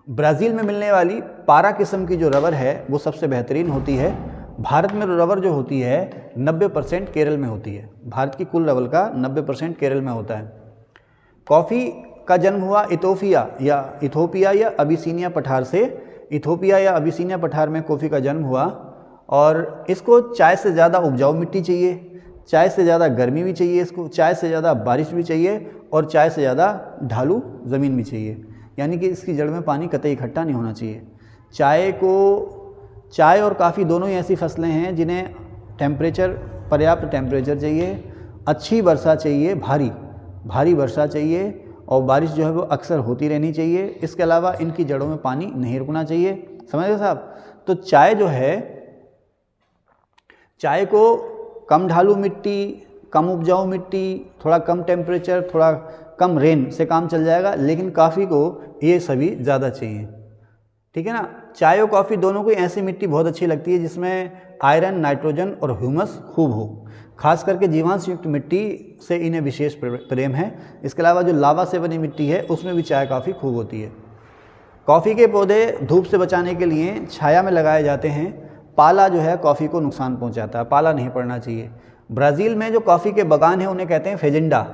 Speaker 1: ब्राज़ील में मिलने वाली पारा किस्म की जो रबर है वो सबसे बेहतरीन होती है। भारत में रबर जो होती है 90% केरल में होती है। भारत की कुल रबर का 90% केरल में होता है। कॉफ़ी का जन्म हुआ इथोपिया या अबिसीनिया पठार से। इथोपिया या अबिसीनिया पठार में कॉफ़ी का जन्म हुआ, और इसको चाय से ज़्यादा उपजाऊ मिट्टी चाहिए, चाय से ज़्यादा गर्मी भी चाहिए, इसको चाय से ज़्यादा बारिश भी चाहिए, और चाय से ज़्यादा ढालू ज़मीन भी चाहिए। यानी कि इसकी जड़ में पानी कतई इकट्ठा नहीं होना चाहिए। चाय और काफ़ी दोनों ही ऐसी फसलें हैं जिन्हें पर्याप्त टेम्परेचर चाहिए, अच्छी वर्षा चाहिए, भारी वर्षा चाहिए, और बारिश जो है वो अक्सर होती रहनी चाहिए। इसके अलावा इनकी जड़ों में पानी नहीं रुकना चाहिए। समझ गए साहब। तो चाय जो है, चाय को कम ढालू मिट्टी, कम उपजाऊ मिट्टी, थोड़ा कम टेम्परेचर, थोड़ा कम रेन से काम चल जाएगा, लेकिन कॉफ़ी को ये सभी ज़्यादा चाहिए, ठीक है ना। चाय और कॉफ़ी दोनों को ऐसी मिट्टी बहुत अच्छी लगती है जिसमें आयरन, नाइट्रोजन और ह्यूमस खूब हो। खास करके जीवांश युक्त मिट्टी से इन्हें विशेष प्रेम है। इसके अलावा जो लावा से बनी मिट्टी है उसमें भी चाय काफ़ी खूब होती है। कॉफ़ी के पौधे धूप से बचाने के लिए छाया में लगाए जाते हैं। पाला जो है कॉफ़ी को नुकसान पहुंचाता है, पाला नहीं पड़ना चाहिए। ब्राज़ील में जो कॉफ़ी के बागान हैं उन्हें कहते हैं फेजेंडा,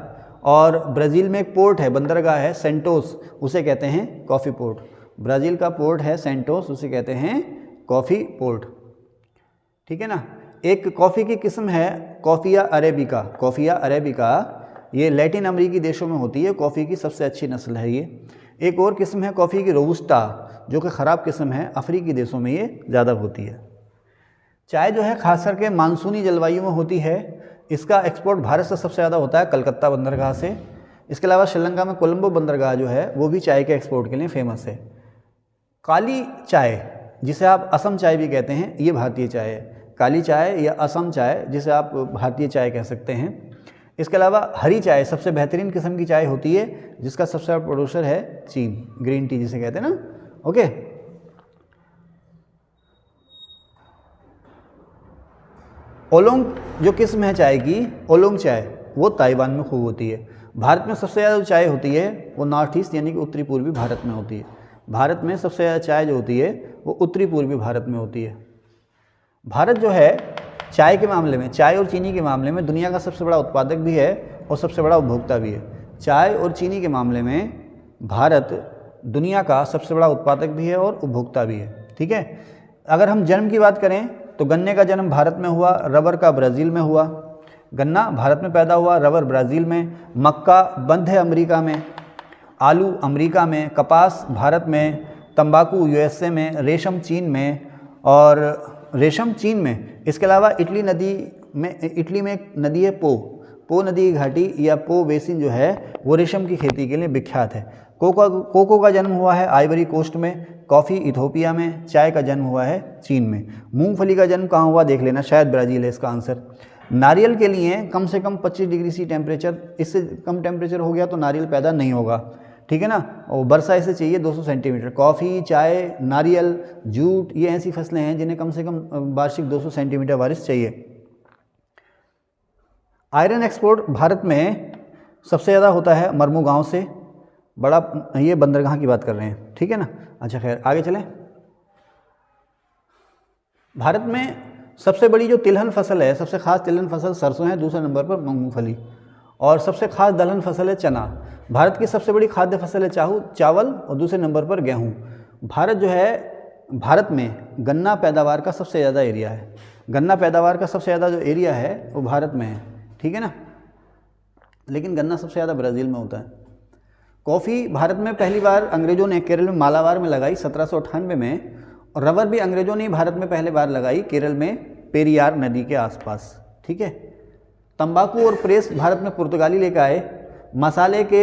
Speaker 1: और ब्राज़ील में एक पोर्ट है, बंदरगाह है सेंटोस, उसे कहते हैं कॉफ़ी पोर्ट। ब्राज़ील का पोर्ट है सेंटोस, उसे कहते हैं कॉफ़ी पोर्ट। ठीक है ना। एक कॉफ़ी की किस्म है कॉफ़िया अरेबिका। कॉफ़िया अरेबिका ये लैटिन अमेरिकी देशों में होती है, कॉफ़ी की सबसे अच्छी नस्ल है ये। एक और किस्म है कॉफ़ी की रोबुस्टा, जो कि ख़राब किस्म है, अफ्रीकी देशों में ये ज़्यादा होती है। चाय जो है खास करके मानसूनी जलवायु में होती है। इसका एक्सपोर्ट भारत से सबसे ज़्यादा होता है, कलकत्ता बंदरगाह से। इसके अलावा श्रीलंका में कोलंबो बंदरगाह जो है वो भी चाय के एक्सपोर्ट के लिए फेमस है। काली चाय, जिसे आप असम चाय भी कहते हैं, ये भारतीय चाय है। काली चाय या असम चाय, जिसे आप भारतीय चाय कह सकते हैं। इसके अलावा हरी चाय सबसे बेहतरीन किस्म की चाय होती है, जिसका सबसे बड़ा प्रोड्यूसर है चीन, ग्रीन टी जिसे कहते हैं ना। ओके, ओलोंग जो किस्म है चाय की, ओलोंग चाय, वो ताइवान में खूब होती है। भारत में सबसे ज़्यादा जो चाय होती है वो नॉर्थ ईस्ट यानी कि उत्तरी पूर्वी भारत में होती है। भारत में सबसे ज़्यादा चाय जो होती है वो उत्तरी पूर्वी भारत में होती है। भारत जो है चाय के मामले में, चाय और चीनी के मामले में दुनिया का सबसे बड़ा उत्पादक भी है और सबसे बड़ा उपभोक्ता भी है। चाय और चीनी के मामले में भारत दुनिया का सबसे बड़ा उत्पादक भी है और उपभोक्ता भी है। ठीक है। अगर हम जन्म की बात करें तो गन्ने का जन्म भारत में हुआ, रबर का ब्राज़ील में हुआ। गन्ना भारत में पैदा हुआ, रबर ब्राज़ील में, मक्का मध्य अमेरिका में, आलू अमेरिका में, कपास भारत में, तंबाकू यूएसए में, रेशम चीन में, और रेशम चीन में। इसके अलावा इटली में एक नदी है पो नदी की घाटी या पो बेसिन जो है वो रेशम की खेती के लिए विख्यात है। कोको का जन्म हुआ है आइवरी कोस्ट में, कॉफ़ी इथोपिया में, चाय का जन्म हुआ है चीन में। मूंगफली का जन्म कहाँ हुआ देख लेना, शायद ब्राज़ील है इसका आंसर। नारियल के लिए कम से कम 25 डिग्री सी टेम्परेचर, इससे कम टेम्परेचर हो गया तो नारियल पैदा नहीं होगा। ठीक है ना। और वर्षा इसे चाहिए 200 सेंटीमीटर। कॉफ़ी, चाय, नारियल, जूट, ये ऐसी फसलें हैं जिन्हें कम से कम वार्षिक 200 सेंटीमीटर बारिश चाहिए। आयरन एक्सपोर्ट भारत में सबसे ज़्यादा होता है मरमू गांव से, बड़ा, ये बंदरगाह की बात कर रहे हैं। ठीक है ना। अच्छा खैर आगे चलें। भारत में सबसे बड़ी जो तिलहन फसल है, सबसे खास तिलहन फसल सरसों है, दूसरे नंबर पर मूंगफली, और सबसे खास दलहन फसल है चना। भारत की सबसे बड़ी खाद्य फसल है चावल, और दूसरे नंबर पर गेहूं। भारत जो है, भारत में गन्ना पैदावार का सबसे ज़्यादा एरिया है। गन्ना पैदावार का सबसे ज़्यादा जो एरिया है वो भारत में है। ठीक है ना। लेकिन गन्ना सबसे ज़्यादा ब्राज़ील में होता है। कॉफ़ी भारत में पहली बार अंग्रेज़ों ने केरल में मालाबार में लगाई 1798 में, और रबर भी अंग्रेज़ों ने भारत में पहले बार लगाई केरल में पेरियार नदी के आसपास। ठीक है। तंबाकू और प्रेस भारत में पुर्तगाली लेकर आए। मसाले के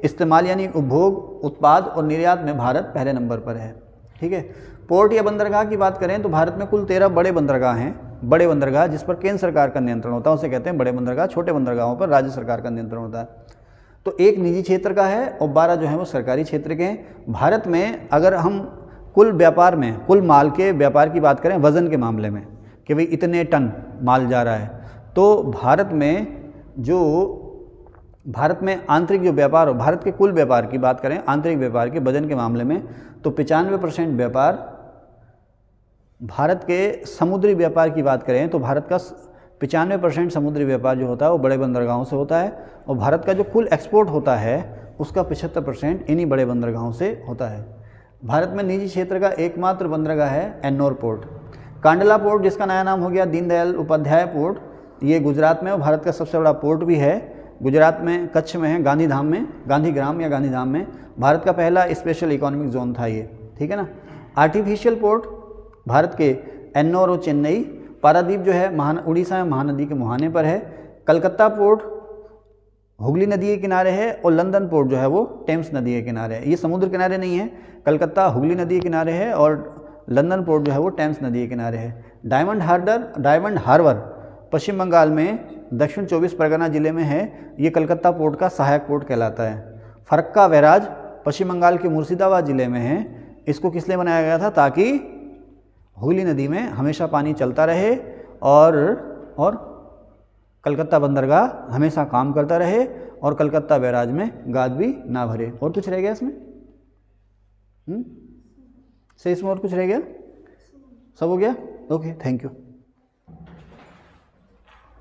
Speaker 1: इस्तेमाल यानी उपभोग, उत्पाद और निर्यात में भारत पहले नंबर पर है। ठीक है। पोर्ट या बंदरगाह की बात करें तो भारत में कुल 13 बड़े बंदरगाह हैं। बड़े बंदरगाह जिस पर केंद्र सरकार का नियंत्रण होता है उसे कहते हैं बड़े बंदरगाह। छोटे बंदरगाहों पर राज्य सरकार का नियंत्रण होता है। तो एक निजी क्षेत्र का है और 12 जो है वो सरकारी क्षेत्र के हैं। भारत में अगर हम कुल व्यापार में, कुल माल के व्यापार की बात करें वज़न के मामले में कि भाई इतने टन माल जा रहा है, तो भारत में आंतरिक जो व्यापार हो, भारत के कुल व्यापार की बात करें, आंतरिक व्यापार के वजन के मामले में, तो 95% व्यापार भारत के समुद्री व्यापार की बात करें तो भारत का 95% समुद्री व्यापार जो होता है वो बड़े बंदरगाहों से होता है, और भारत का जो कुल एक्सपोर्ट होता है उसका 75% इन्हीं बड़े बंदरगाहों से होता है। भारत में निजी क्षेत्र का एकमात्र बंदरगाह है एन्नोर पोर्ट। कांडला पोर्ट, जिसका नया नाम हो गया दीनदयाल उपाध्याय पोर्ट, ये गुजरात में और भारत का सबसे बड़ा पोर्ट भी है। गुजरात में कच्छ में है, गांधीधाम में, गांधीग्राम या गांधीधाम में भारत का पहला स्पेशल इकोनॉमिक जोन था ये। ठीक है ना। आर्टिफिशियल पोर्ट भारत के एन्नोर और चेन्नई, पारादीप जो है उड़ीसा में महानदी के मुहाने पर है। कलकत्ता पोर्ट हुगली नदी के किनारे है, और लंदन पोर्ट जो है वो टेम्स नदी के किनारे है। ये समुद्र किनारे नहीं है, कलकत्ता हुगली नदी के किनारे है और लंदन पोर्ट जो है वो टेम्स नदी के किनारे है। डायमंड हार्बर पश्चिम बंगाल में दक्षिण 24 परगना जिले में है। ये कलकत्ता पोर्ट का सहायक पोर्ट कहलाता है। फरक्का बैराज पश्चिम बंगाल के मुर्शिदाबाद जिले में है। इसको किस लिए बनाया गया था? ताकि हुगली नदी में हमेशा पानी चलता रहे और कलकत्ता बंदरगाह हमेशा काम करता रहे और कलकत्ता बैराज में गाद भी ना भरे। और कुछ रह गया इसमें? सही, इसमें और कुछ रह गया? सब हो गया? Okay, thank you.